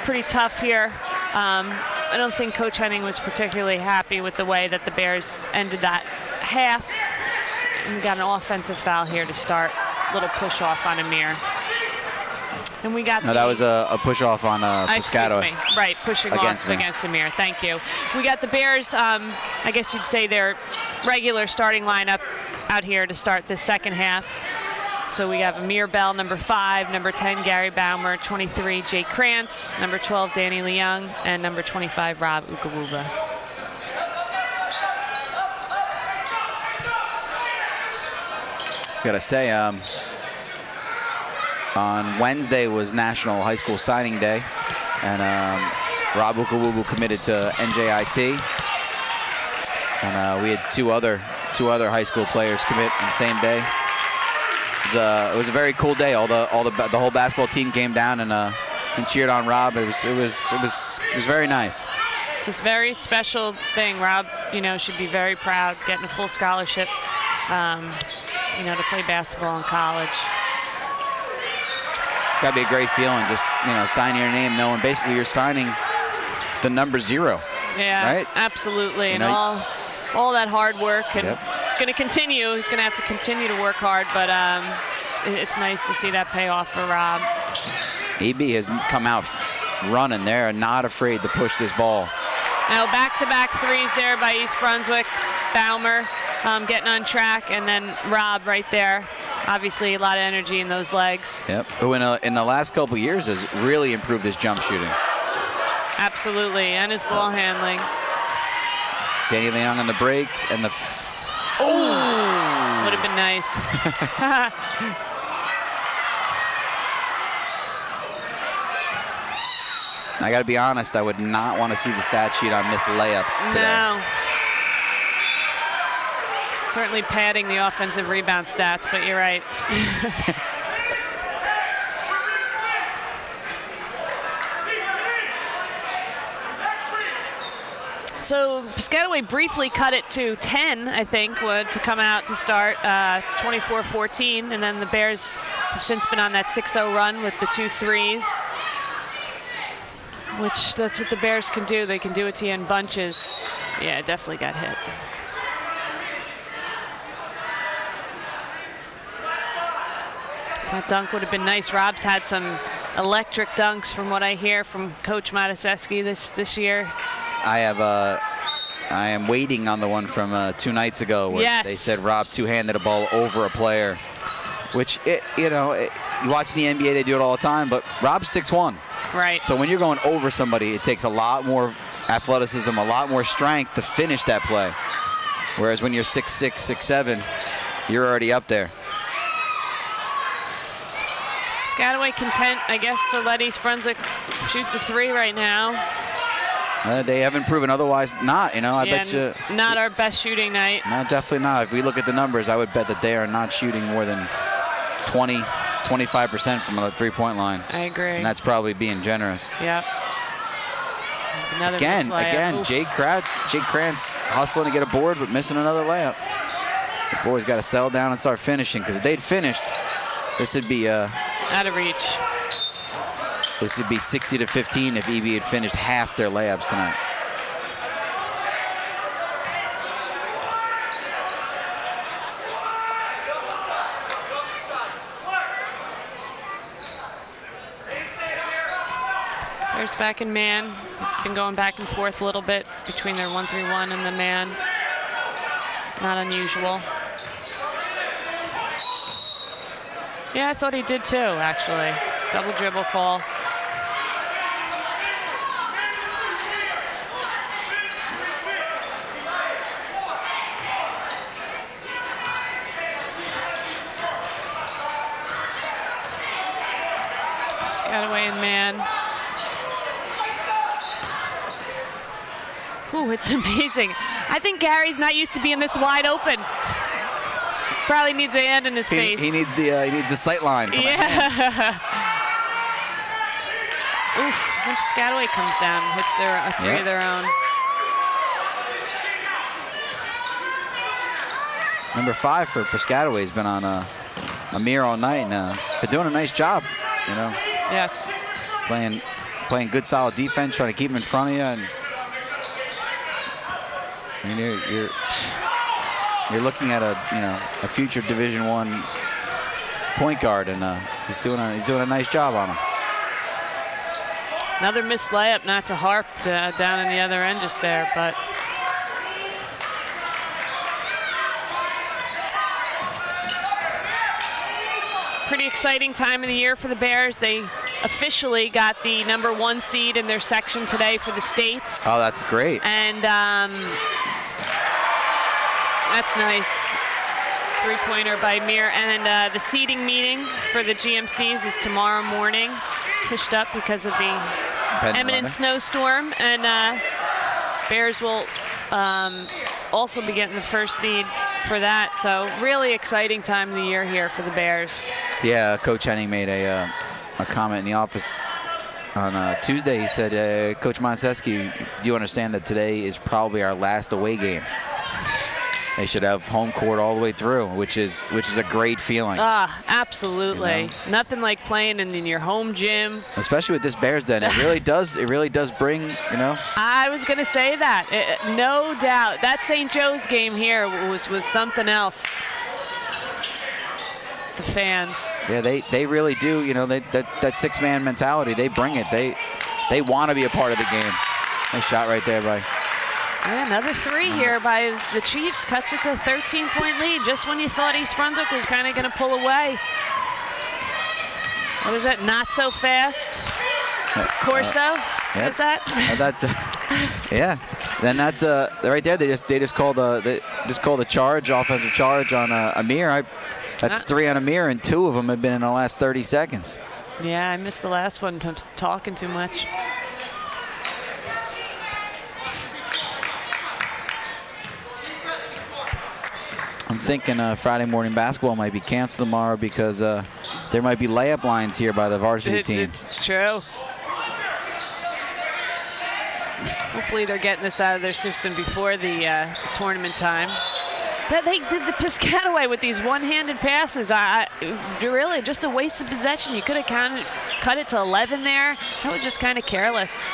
Speaker 1: pretty tough here. I don't think Coach Henning was particularly happy with the way that the Bears ended that half. And we got an offensive foul here to start. Little push off on Amir. And we got
Speaker 2: that was a push off on Piscataway.
Speaker 1: Right, pushing off against Amir. Thank you. We got the Bears, I guess you'd say their regular starting lineup out here to start the second half. So we have Amir Bell, number 5, number 10, Gary Baumer, 23, Jake Krantz, number 12, Danny Leung, and number 25, Rob Ukawuba.
Speaker 2: Gotta say, on Wednesday was National High School Signing Day, and Rob Ukawubu committed to NJIT, and we had two other high school players commit on the same day. It was a very cool day. The whole basketball team came down and cheered on Rob. It was very nice.
Speaker 1: It's a very special thing. Rob, should be very proud getting a full scholarship, to play basketball in college.
Speaker 2: It's got to be a great feeling, just signing your name, knowing basically you're signing the number 0.
Speaker 1: Yeah,
Speaker 2: right?
Speaker 1: Absolutely, and all that hard work, and it's going to continue. He's going to have to continue to work hard, but it's nice to see that pay off for Rob.
Speaker 2: EB has come out running. They're not afraid to push this ball.
Speaker 1: Now back-to-back threes there by East Brunswick. Baumer getting on track, and then Rob right there. Obviously, a lot of energy in those legs.
Speaker 2: Yep. Who in the last couple of years has really improved his jump shooting.
Speaker 1: Absolutely, and his ball handling.
Speaker 2: Danny Leong on the break, and the
Speaker 1: would have been nice.
Speaker 2: I got to be honest, I would not want to see the stat sheet on missed layups today.
Speaker 1: No. Certainly padding the offensive rebound stats, but you're right. So Piscataway briefly cut it to 10, I think, to come out to start 24-14, and then the Bears have since been on that 6-0 run with the 2 threes, which that's what the Bears can do. They can do it to you in bunches. Yeah, definitely got hit. That dunk would have been nice. Rob's had some electric dunks from what I hear from Coach Motusesky this year.
Speaker 2: I am waiting on the one from 2 nights ago where they said Rob two-handed a ball over a player, which you watch in the NBA, they do it all the time, but Rob's 6'1".
Speaker 1: Right.
Speaker 2: So when you're going over somebody, it takes a lot more athleticism, a lot more strength to finish that play. Whereas when you're 6'6", 6'7", you're already up there.
Speaker 1: Piscataway content, I guess, to let East Brunswick shoot the 3 right now.
Speaker 2: They haven't proven otherwise not, I bet you.
Speaker 1: Not our best shooting night.
Speaker 2: No, definitely not. If we look at the numbers, I would bet that they are not shooting more than 25% from the three-point line.
Speaker 1: I agree.
Speaker 2: And that's probably being generous.
Speaker 1: Yep. Another
Speaker 2: Again, Jake Krantz hustling to get a board, but missing another layup. This boy's got to settle down and start finishing, because if they'd finished, this would be
Speaker 1: out of reach.
Speaker 2: This would be 60-15 if EB had finished half their layups tonight.
Speaker 1: There's back in man. Been going back and forth a little bit between their 1-3-1 and the man. Not unusual. Yeah, I thought he did too, actually. Double dribble call. Piscataway and man. Ooh, it's amazing. I think Gary's not used to being this wide open. Probably needs a hand in his face.
Speaker 2: He needs the sight line.
Speaker 1: Yeah. Oof, when Piscataway comes down, hits a 3 of their own.
Speaker 2: Number 5 for Piscataway has been on a mirror all night and been doing a nice job,
Speaker 1: Yes.
Speaker 2: Playing good, solid defense, trying to keep him in front of you, and you're looking at a future Division I point guard, and he's doing a nice job on him.
Speaker 1: Another missed layup, not to harp down in the other end just there, but pretty exciting time of the year for the Bears. They officially got the number 1 seed in their section today for the states.
Speaker 2: Oh, that's great.
Speaker 1: And that's nice. 3-pointer by Mir. And the seeding meeting for the GMCs is tomorrow morning. Pushed up because of the imminent snowstorm. And Bears will also be getting the first seed for that. So really exciting time of the year here for the Bears.
Speaker 2: Yeah, Coach Henning made a comment in the office on Tuesday. He said, Coach Motusesky, do you understand that today is probably our last away game? They should have home court all the way through, which is a great feeling.
Speaker 1: Absolutely.
Speaker 2: You know?
Speaker 1: Nothing like playing in your home gym.
Speaker 2: Especially with this Bears den, it really does bring, you know.
Speaker 1: I was going to say that, no doubt. That St. Joe's game here was something else. The fans.
Speaker 2: Yeah, they really do. You know, that six-man mentality, they bring it. They want to be a part of the game. Nice shot right there by.
Speaker 1: Yeah, another three here by the Chiefs. Cuts it to a 13-point lead just when you thought East Brunswick was kind of going to pull away. What is that? Not so fast. Corso says that.
Speaker 2: That's yeah. Then that's right there. They just called the charge, offensive charge on Amir. That's 3 on Amir, and 2 of them have been in the last 30 seconds.
Speaker 1: Yeah, I missed the last one. I'm talking too much.
Speaker 2: I'm thinking Friday morning basketball might be canceled tomorrow because there might be layup lines here by the varsity team.
Speaker 1: It's true. Hopefully they're getting this out of their system before the tournament time. They did the Piscataway with these one-handed passes. Really just a waste of possession. You could have kind of cut it to 11 there. That was just kind of careless.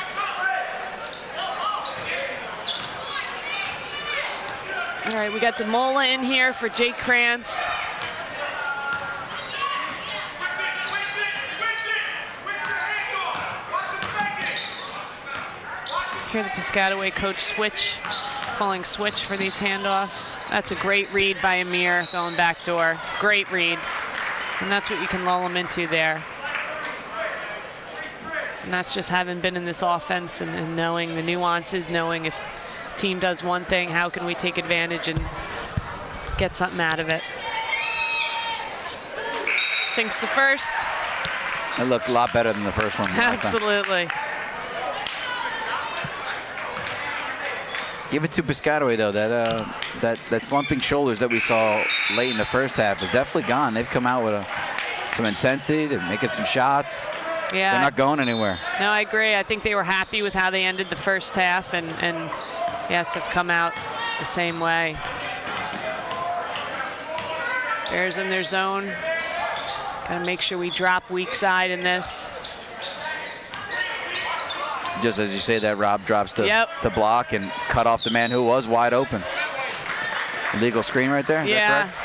Speaker 1: All right, we got DeMola in here for Jake Krantz. Here the Piscataway coach calling switch for these handoffs. That's a great read by Amir going back door. Great read. And that's what you can lull him into there. And that's just having been in this offense and knowing the nuances, knowing if team does one thing, how can we take advantage and get something out of it. Sinks the first.
Speaker 2: It looked a lot better than the first one.
Speaker 1: Absolutely.
Speaker 2: Give it to Piscataway though. That slumping shoulders that we saw late in the first half is definitely gone. They've come out with some intensity. They're making some shots.
Speaker 1: Yeah.
Speaker 2: They're not going anywhere.
Speaker 1: No, I agree. I think they were happy with how they ended the first half and yes, have come out the same way. Bears in their zone. Gotta make sure we drop weak side in this.
Speaker 2: Just as you say that, Rob drops the block and cut off the man who was wide open. Illegal screen right there, is that correct?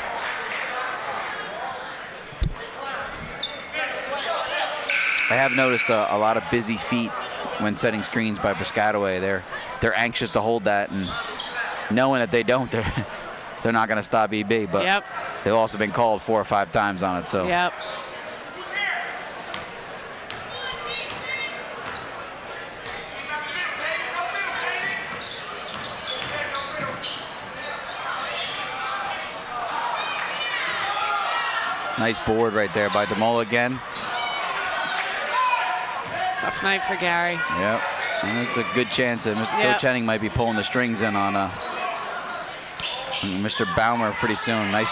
Speaker 2: I have noticed a lot of busy feet when setting screens by Piscataway. They're anxious to hold that, and knowing that they don't, they're not going to stop EB. But they've also been called 4 or 5 times on it. So.
Speaker 1: Yep.
Speaker 2: Nice board right there by DeMola again.
Speaker 1: Tough night for Gary.
Speaker 2: Yep. And there's a good chance that Coach Henning might be pulling the strings in on Mr. Baumer pretty soon. Nice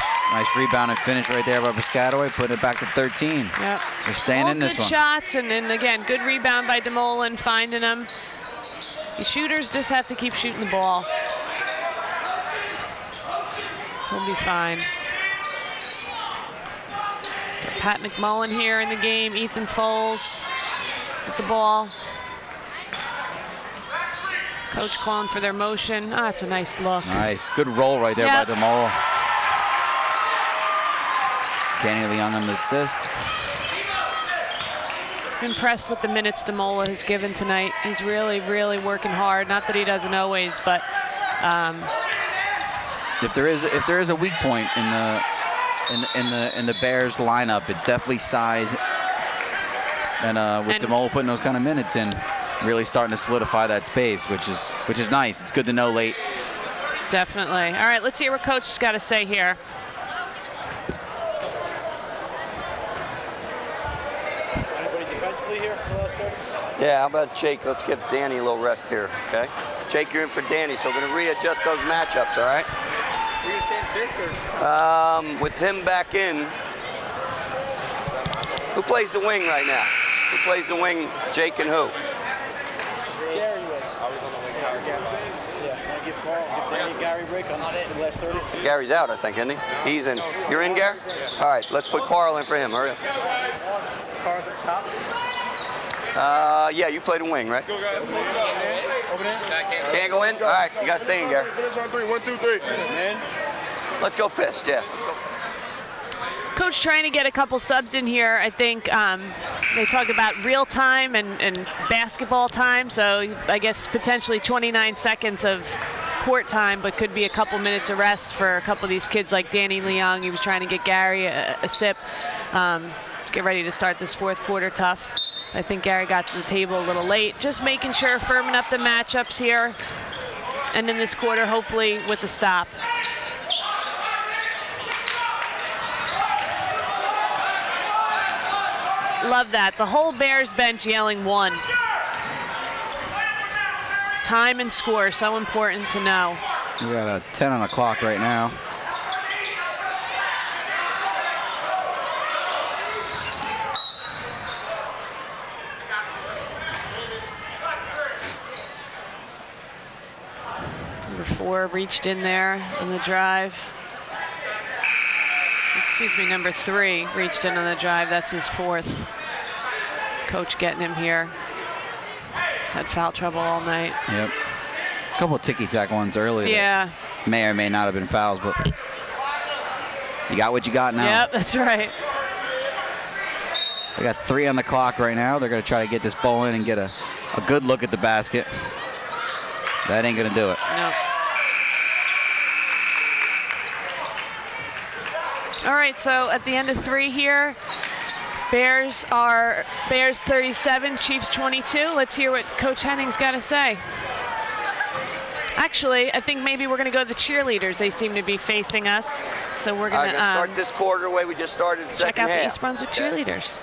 Speaker 2: rebound and finish right there by Piscataway, putting it back to 13.
Speaker 1: Yep.
Speaker 2: They're staying in this one.
Speaker 1: Good shots, and then again, good rebound by DeMola and finding them. The shooters just have to keep shooting the ball. We'll be fine. Got Pat McMullen here in the game. Ethan Foles with the ball. Coach calling for their motion. It's a nice look.
Speaker 2: Nice. Good roll right there by DeMola. Danny Leon on the assist.
Speaker 1: Impressed with the minutes DeMola has given tonight. He's really, really working hard. Not that he doesn't always, but
Speaker 2: if there is a weak point in the Bears lineup, it's definitely size. And with DeMola putting those kind of minutes in, really starting to solidify that space, which is nice. It's good to know late.
Speaker 1: Definitely. All right, let's hear what Coach has got to say here.
Speaker 7: Anybody defensively? briefly here for the last 30?
Speaker 4: Yeah, how about Jake? Let's give Danny a little rest here, okay? Jake, you're in for Danny, so we're going to readjust those matchups, all right?
Speaker 7: We're going to stay in fist or?
Speaker 4: With him back in, who plays the wing right now? Who plays the wing, Jake and who?
Speaker 7: Gary was. I was on the wing. Yeah, I give Danny, Gary, Rick on the last 30.
Speaker 4: Gary's out, I think, isn't he? He's in. You're in, Gary? All right, let's put Carl in for him. Hurry up.
Speaker 7: Carl's at the top.
Speaker 4: Yeah, you play the wing, right?
Speaker 5: Let's go, guys. Close it up, man.
Speaker 7: Open in.
Speaker 4: Can't go in? All right, you got to stay in, Gary.
Speaker 5: Finish on 3. 1, 2, 3.
Speaker 7: Man.
Speaker 4: Let's go fist, yeah. Let's go.
Speaker 1: Coach trying to get a couple subs in here. I think they talked about real time and basketball time, so I guess potentially 29 seconds of court time, but could be a couple minutes of rest for a couple of these kids like Danny Leung. He was trying to get Gary a sip to get ready to start this fourth quarter tough. I think Gary got to the table a little late. Just making sure, firming up the matchups here. And in this quarter, hopefully with a stop. Love that. The whole Bears bench yelling 1. Time and score, so important to know.
Speaker 2: We got a 10 on the clock right now.
Speaker 1: Number 4 reached in there on the drive. Excuse me, number 3 reached in on the drive. That's his 4th. Coach getting him here. He's had foul trouble all night.
Speaker 2: Yep. A couple of ticky-tack ones earlier.
Speaker 1: Yeah.
Speaker 2: May or may not have been fouls, but you got what you got now.
Speaker 1: Yep, that's right.
Speaker 2: They got 3 on the clock right now. They're going to try to get this ball in and get a good look at the basket. That ain't going to do it.
Speaker 1: No. All right, so at the end of 3 here, Bears 37, Chiefs 22. Let's hear what Coach Henning's got to say. Actually, I think maybe we're going to go to the cheerleaders. They seem to be facing us, so we're going to
Speaker 4: start this quarter the way we just started the second
Speaker 1: check out
Speaker 4: half.
Speaker 1: the East Brunswick cheerleaders.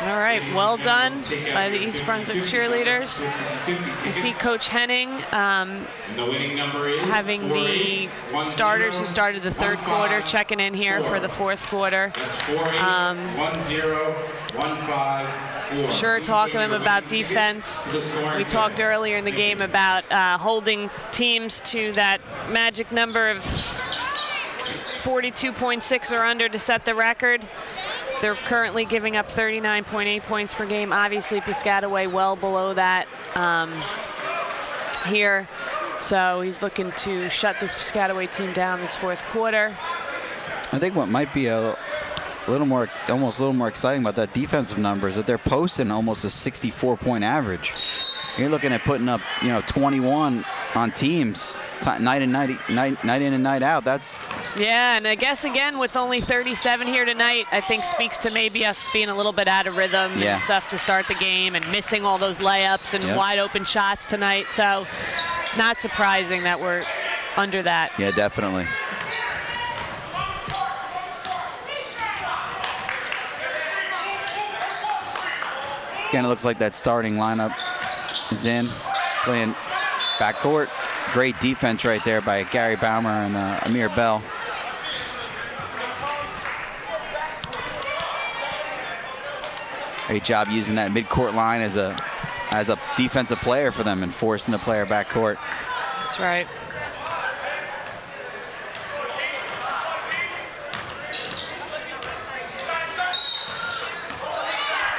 Speaker 1: All right, well done by the East Brunswick cheerleaders. You see Coach Henning having the starters who started the 3rd quarter checking in here for the 4th quarter. Sure, talking to them about defense. We talked earlier in the game about holding teams to that magic number of 42.6 or under to set the record. They're currently giving up 39.8 points per game. Obviously, Piscataway well below that here. So he's looking to shut this Piscataway team down this 4th quarter.
Speaker 2: I think what might be almost a little more exciting about that defensive number is that they're posting almost a 64-point average. You're looking at putting up, 21 on teams night in and night out. That's
Speaker 1: yeah, and I guess again with only 37 here tonight, I think speaks to maybe us being a little bit out of rhythm and stuff to start the game and missing all those layups and wide open shots tonight. So not surprising that we're under that.
Speaker 2: Yeah, definitely. Again, it looks like that starting lineup is in, playing backcourt. Great defense right there by Gary Baumer and Amir Bell. Great job using that midcourt line as a defensive player for them and forcing the player backcourt.
Speaker 1: That's right.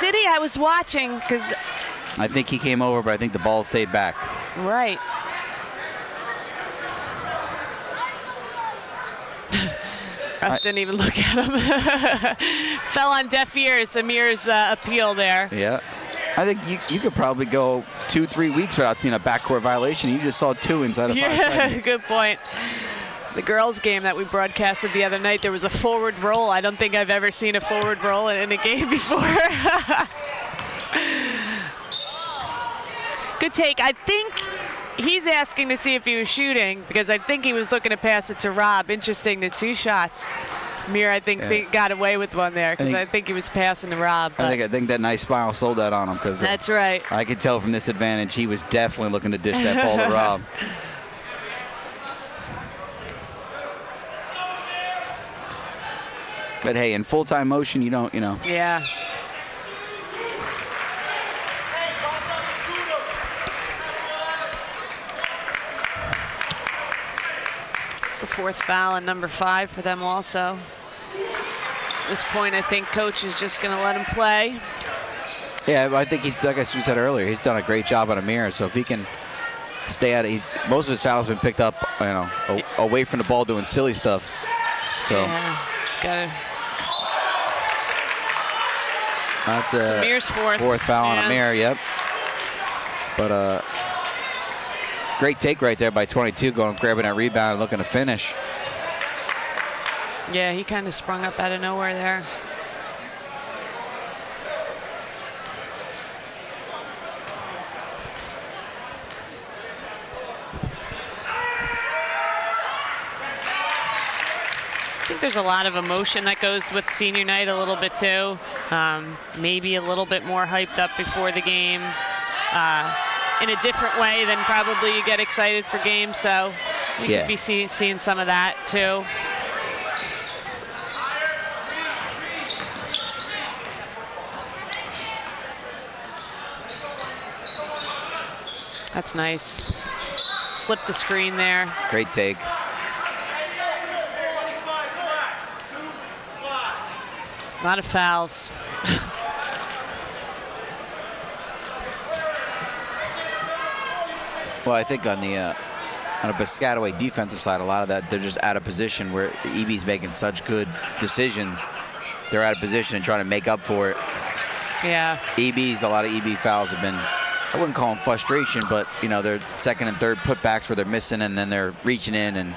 Speaker 1: Did he? I was watching because
Speaker 2: I think he came over, but I think the ball stayed back.
Speaker 1: Right. Rutz didn't even look at him. Fell on deaf ears, Amir's appeal there.
Speaker 2: Yeah. I think you could probably go 2-3 weeks without seeing a backcourt violation. You just saw 2 inside of 5 seconds.
Speaker 1: Good point. The girls' game that we broadcasted the other night, there was a forward roll. I don't think I've ever seen a forward roll in a game before. Good take. I think he's asking to see if he was shooting because I think he was looking to pass it to Rob. Interesting, the 2 shots. Mir, I think, got away with one there because I think he was passing to Rob.
Speaker 2: I think that nice smile sold that on him because
Speaker 1: that's right.
Speaker 2: I could tell from this advantage he was definitely looking to dish that ball to Rob. But hey, in full-time motion, you don't,
Speaker 1: Yeah. It's the 4th foul and number 5 for them also. At this point, I think coach is just going to let him play.
Speaker 2: Yeah, I think he's, like I said earlier, he's done a great job on Amir. So if he can stay at it, most of his fouls have been picked up, away from the ball doing silly stuff. So
Speaker 1: yeah, it's got to.
Speaker 2: That's
Speaker 1: Amir's 4th
Speaker 2: foul on Amir, yep. But great take right there by 22, going grabbing that rebound and looking to finish.
Speaker 1: Yeah, he kind of sprung up out of nowhere there. I think there's a lot of emotion that goes with senior night a little bit too. Maybe a little bit more hyped up before the game in a different way than probably you get excited for games. So you could be seeing some of that too. That's nice. Slipped the screen there.
Speaker 2: Great take.
Speaker 1: A lot of fouls.
Speaker 2: Well, I think on a Piscataway defensive side, a lot of that, they're just out of position where the EB's making such good decisions. They're out of position and trying to make up for it.
Speaker 1: Yeah.
Speaker 2: A lot of EB fouls have been, I wouldn't call them frustration, but, they're second and third putbacks where they're missing and then they're reaching in. And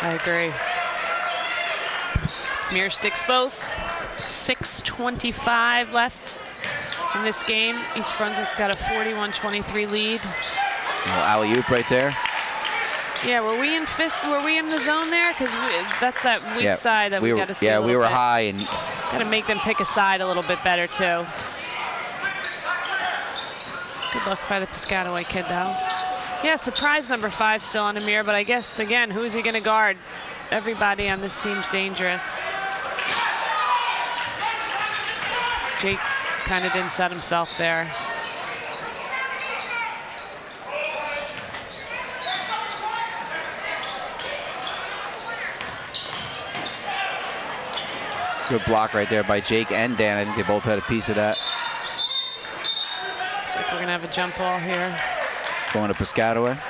Speaker 1: I agree. Mir sticks both. 6:25 left in this game. East Brunswick's got a 41-23 lead.
Speaker 2: Alley-oop right there.
Speaker 1: Yeah, were we in the zone there? Because that's that weak side that we got to see.
Speaker 2: Yeah, we were
Speaker 1: bit.
Speaker 2: high and
Speaker 1: got to make them pick a side a little bit better too. Good luck by the Piscataway kid though. Yeah, surprise number 5 still on Amir, but I guess again, who's he going to guard? Everybody on this team's dangerous. Jake kind of didn't set himself there.
Speaker 2: good block right there by Jake and Dan. I think they both had a piece of that.
Speaker 1: Looks like we're going to have a jump ball here.
Speaker 2: Going to Piscataway.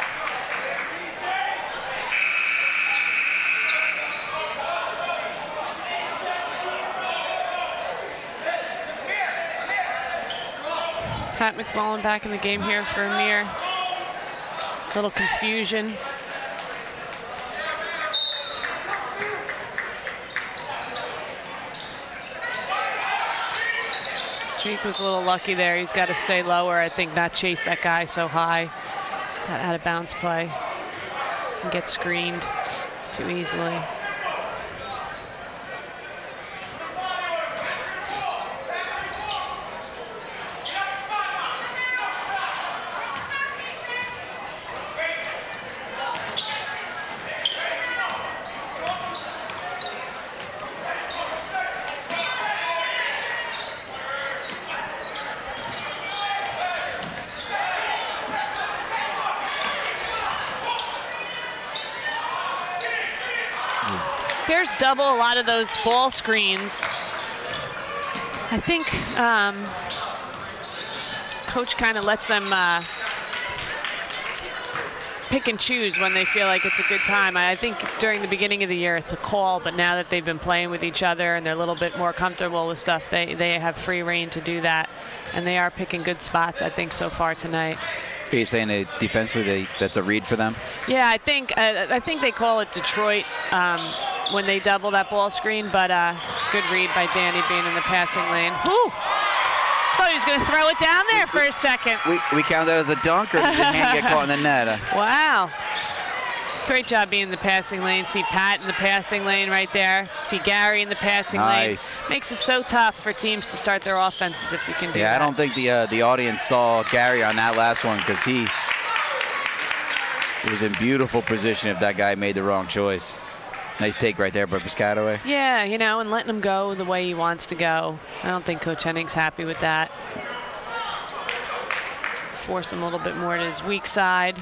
Speaker 1: Pat McMullen back in the game here for Amir. Little confusion. Jake was a little lucky there. He's got to stay lower, I think, not chase that guy so high. That out of bounds play. And get screened too easily. Bears double a lot of those ball screens. I think coach kind of lets them pick and choose when they feel like it's a good time. I think during the beginning of the year it's a call, but now that they've been playing with each other and they're a little bit more comfortable with stuff, they have free reign to do that. And they are picking good spots, I think, so far tonight.
Speaker 2: Are you saying that defensively that's a read for them?
Speaker 1: Yeah, I think they call it Detroit when they double that ball screen, but good read by Danny being in the passing lane. Whew! Thought he was going to throw it down there for a second.
Speaker 2: We count that as a dunk, or did your hand get caught in the net?
Speaker 1: Wow. Great job being in the passing lane. See Pat in the passing lane right there. See Gary in the passing lane. Makes it so tough for teams to start their offenses if you can do that.
Speaker 2: Yeah, I don't think the audience saw Gary on that last one because he was in beautiful position if that guy made the wrong choice. Nice take right there by Piscataway.
Speaker 1: Yeah, you know, and letting him go the way he wants to go. I don't think Coach Henning's happy with that. Force him a little bit more to his weak side.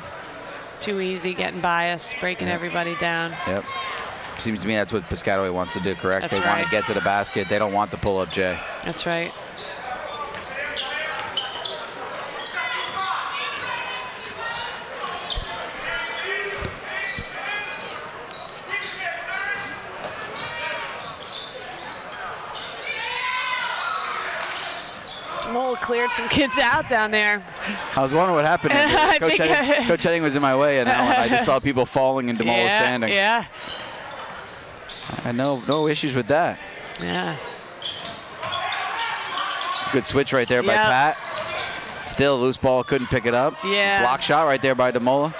Speaker 1: Too easy, getting by us, breaking everybody down.
Speaker 2: Yep. Seems to me that's what Piscataway wants to do, correct?
Speaker 1: That's
Speaker 2: they want to get to the basket. They don't want the pull-up, Jay.
Speaker 1: That's right. Mole cleared some kids out down there.
Speaker 2: I was wondering what happened. Coach Henning was in my way, and I just saw people falling and DeMola standing.
Speaker 1: Yeah.
Speaker 2: I had no issues with that.
Speaker 1: Yeah.
Speaker 2: It's a good switch right there by Pat. Still loose ball, couldn't pick it up.
Speaker 1: Yeah.
Speaker 2: Block shot right there by DeMola.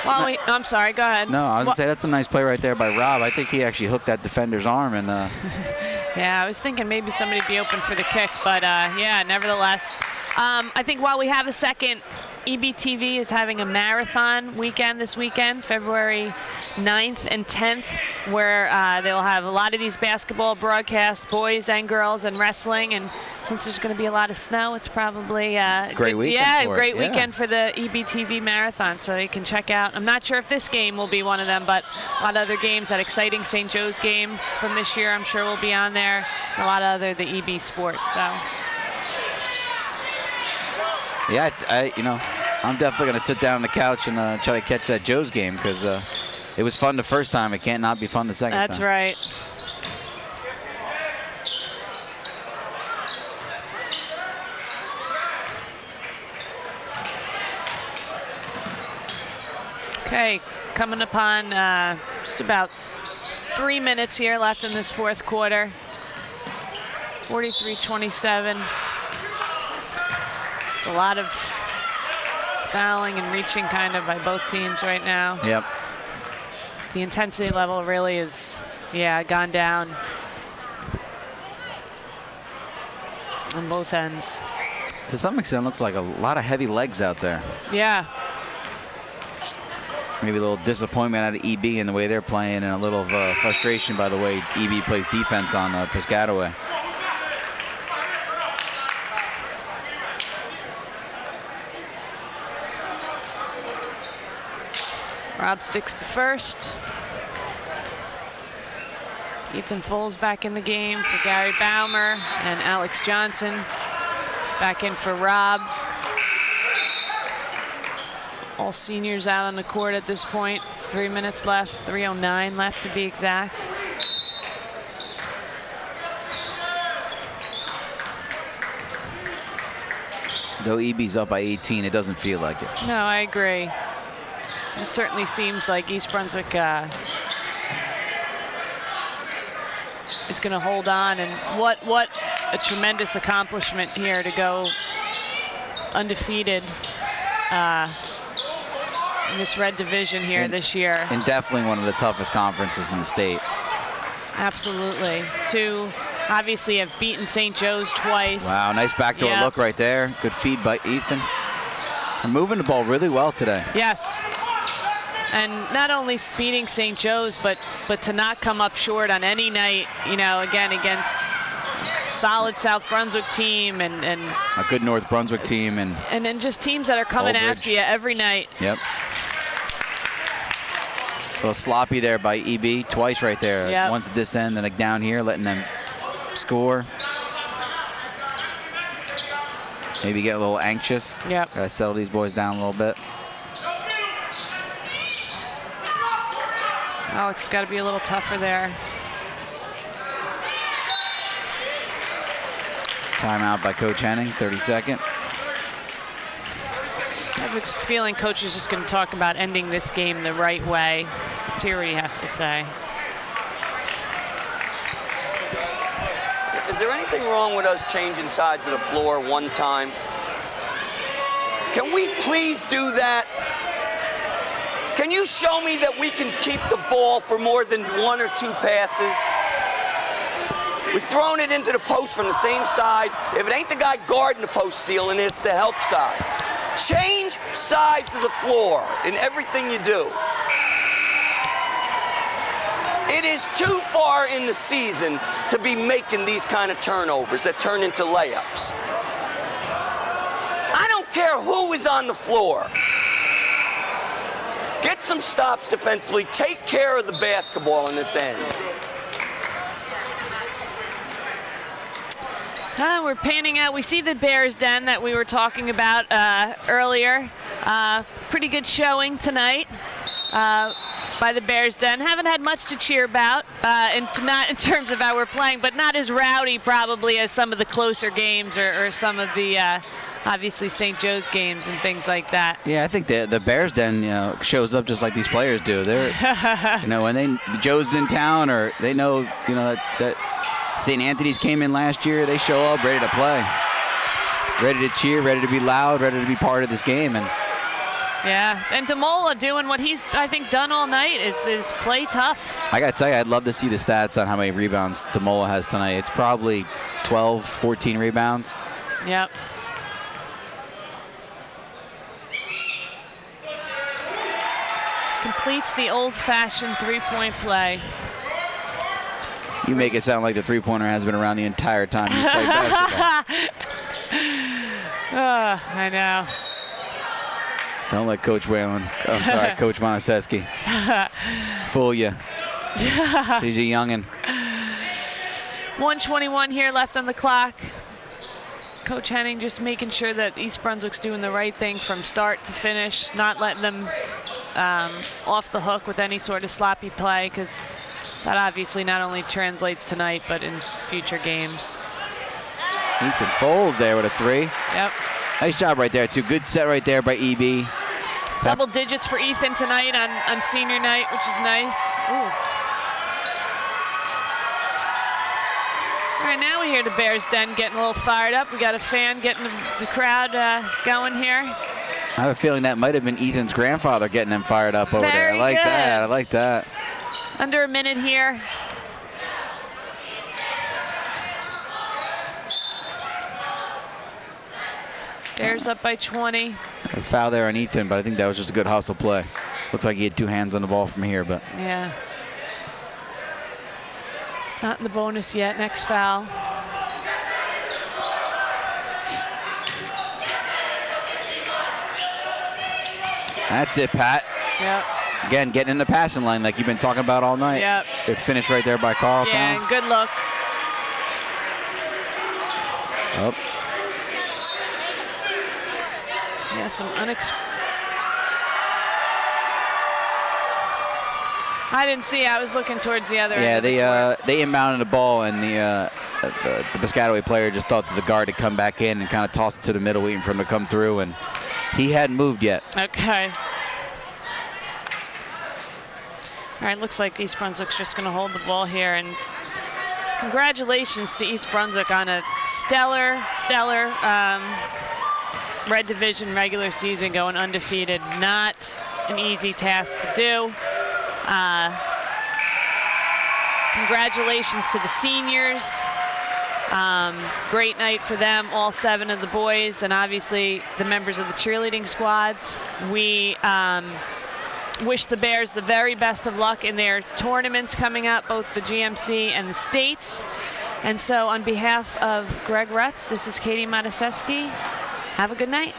Speaker 1: Well, I'm sorry, go ahead.
Speaker 2: No, I was going to say that's a nice play right there by Rob. I think he actually hooked that defender's arm. And
Speaker 1: yeah, I was thinking maybe somebody would be open for the kick, but yeah, nevertheless. I think while we have a second, EBTV is having a marathon weekend this weekend, February 9th and 10th, where they'll have a lot of these basketball broadcasts, boys and girls, and wrestling. And since there's going to be a lot of snow, it's probably
Speaker 2: great weekend.
Speaker 1: Yeah, great weekend for the EBTV marathon, so you can check out. I'm not sure if this game will be one of them, but a lot of other games. That exciting St. Joe's game from this year, I'm sure, will be on there. A lot of the EB sports. So.
Speaker 2: Yeah, I'm definitely going to sit down on the couch and try to catch that Joe's game because it was fun the first time. It can't not be fun the second time.
Speaker 1: That's right. Okay, coming upon just about 3 minutes here left in this fourth quarter. 43-27. Just a lot of fouling and reaching kind of by both teams right now.
Speaker 2: Yep.
Speaker 1: The intensity level really is, gone down on both ends.
Speaker 2: To some extent, it looks like a lot of heavy legs out there.
Speaker 1: Yeah.
Speaker 2: Maybe a little disappointment out of EB in the way they're playing, and a little frustration by the way EB plays defense on Piscataway.
Speaker 1: Rob sticks to first. Ethan Foles back in the game for Gary Baumer, and Alex Johnson back in for Rob. All seniors out on the court at this point. 3 minutes left, 3:09 left to be exact.
Speaker 2: Though EB's up by 18, it doesn't feel like it.
Speaker 1: No, I agree. It certainly seems like East Brunswick is going to hold on, and what a tremendous accomplishment here to go undefeated in this red division here this year.
Speaker 2: And definitely one of the toughest conferences in the state.
Speaker 1: Absolutely. To obviously have beaten St. Joe's twice.
Speaker 2: Wow, nice backdoor look right there. Good feed by Ethan. They're moving the ball really well today.
Speaker 1: Yes. And not only beating St. Joe's, but to not come up short on any night, again, against solid South Brunswick team and
Speaker 2: a good North Brunswick team.
Speaker 1: And then just teams that are coming after you every night.
Speaker 2: Yep. A little sloppy there by EB, twice right there.
Speaker 1: Yep.
Speaker 2: Once at this end, then down here, letting them score. maybe get a little anxious.
Speaker 1: Yep.
Speaker 2: Gotta settle these boys down a little bit.
Speaker 1: Alex got to be a little tougher there.
Speaker 2: Timeout by Coach Henning, 32nd.
Speaker 1: I have a feeling Coach is just going to talk about ending this game the right way. Let's hear what he has to say.
Speaker 4: Is there anything wrong with us changing sides of the floor one time? Can we please do that? Can you show me that we can keep the ball for more than 1 or 2 passes? We've thrown it into the post from the same side. If it ain't the guy guarding the post stealing it, it's the help side. Change sides of the floor in everything you do. It is too far in the season to be making these kind of turnovers that turn into layups. I don't care who is on the floor. Get some stops defensively. Take care of the basketball in this end.
Speaker 1: We're panning out. We see the Bears den that we were talking about earlier. Pretty good showing tonight by the Bears den. Haven't had much to cheer about, not in terms of how we're playing, but not as rowdy probably as some of the closer games or some of the obviously St. Joe's games and things like that.
Speaker 2: Yeah, I think the Bears den, shows up just like these players do. They're, when Joe's in town or they know, that St. Anthony's came in last year, they show up ready to play, ready to cheer, ready to be loud, ready to be part of this game. And
Speaker 1: yeah, and Damola doing what he's, I think, done all night is play tough.
Speaker 2: I got to tell you, I'd love to see the stats on how many rebounds Damola has tonight. It's probably 12, 14 rebounds.
Speaker 1: Yep. Completes the old-fashioned three-point play.
Speaker 2: You make it sound like the three-pointer has been around the entire time you played basketball.
Speaker 1: I know.
Speaker 2: Don't let Coach Whalen, Coach Motusesky fool you. He's a youngin'.
Speaker 1: 1:21 here left on the clock. Coach Henning just making sure that East Brunswick's doing the right thing from start to finish, not letting them off the hook with any sort of sloppy play, because that obviously not only translates tonight, but in future games.
Speaker 2: Ethan Folds there with a 3.
Speaker 1: Yep.
Speaker 2: Nice job right there, too. Good set right there by EB.
Speaker 1: Double digits for Ethan tonight on senior night, which is nice. Ooh. All right, now we hear the Bears den getting a little fired up. We got a fan getting the crowd going here.
Speaker 2: I have a feeling that might have been Ethan's grandfather getting them fired up over there. I like that. I like that.
Speaker 1: Under a minute here. Bears up by 20.
Speaker 2: A foul there on Ethan, but I think that was just a good hustle play. Looks like he had 2 hands on the ball from here, but.
Speaker 1: Yeah. Not in the bonus yet. Next foul.
Speaker 2: That's it, Pat.
Speaker 1: Yep.
Speaker 2: Again, getting in the passing line like you've been talking about all night.
Speaker 1: Yep.
Speaker 2: Good finish right there by Carl.
Speaker 1: Yeah, and good look.
Speaker 2: Oh.
Speaker 1: Yeah, some I didn't see. I was looking towards the other end.
Speaker 2: Yeah, they inbounded the ball, and the Piscataway player just thought that the guard had come back in and kind of tossed it to the middle, waiting for him to come through, and he hadn't moved yet.
Speaker 1: Okay. All right, looks like East Brunswick's just going to hold the ball here, and congratulations to East Brunswick on a stellar Red Division regular season, going undefeated. Not an easy task to do. Congratulations to the seniors. Great night for them, all 7 of the boys, and obviously the members of the cheerleading squads. We wish the Bears the very best of luck in their tournaments coming up, both the GMC and the States. And so on behalf of Greg Rutz, this is Katie Motusesky. Have a good night.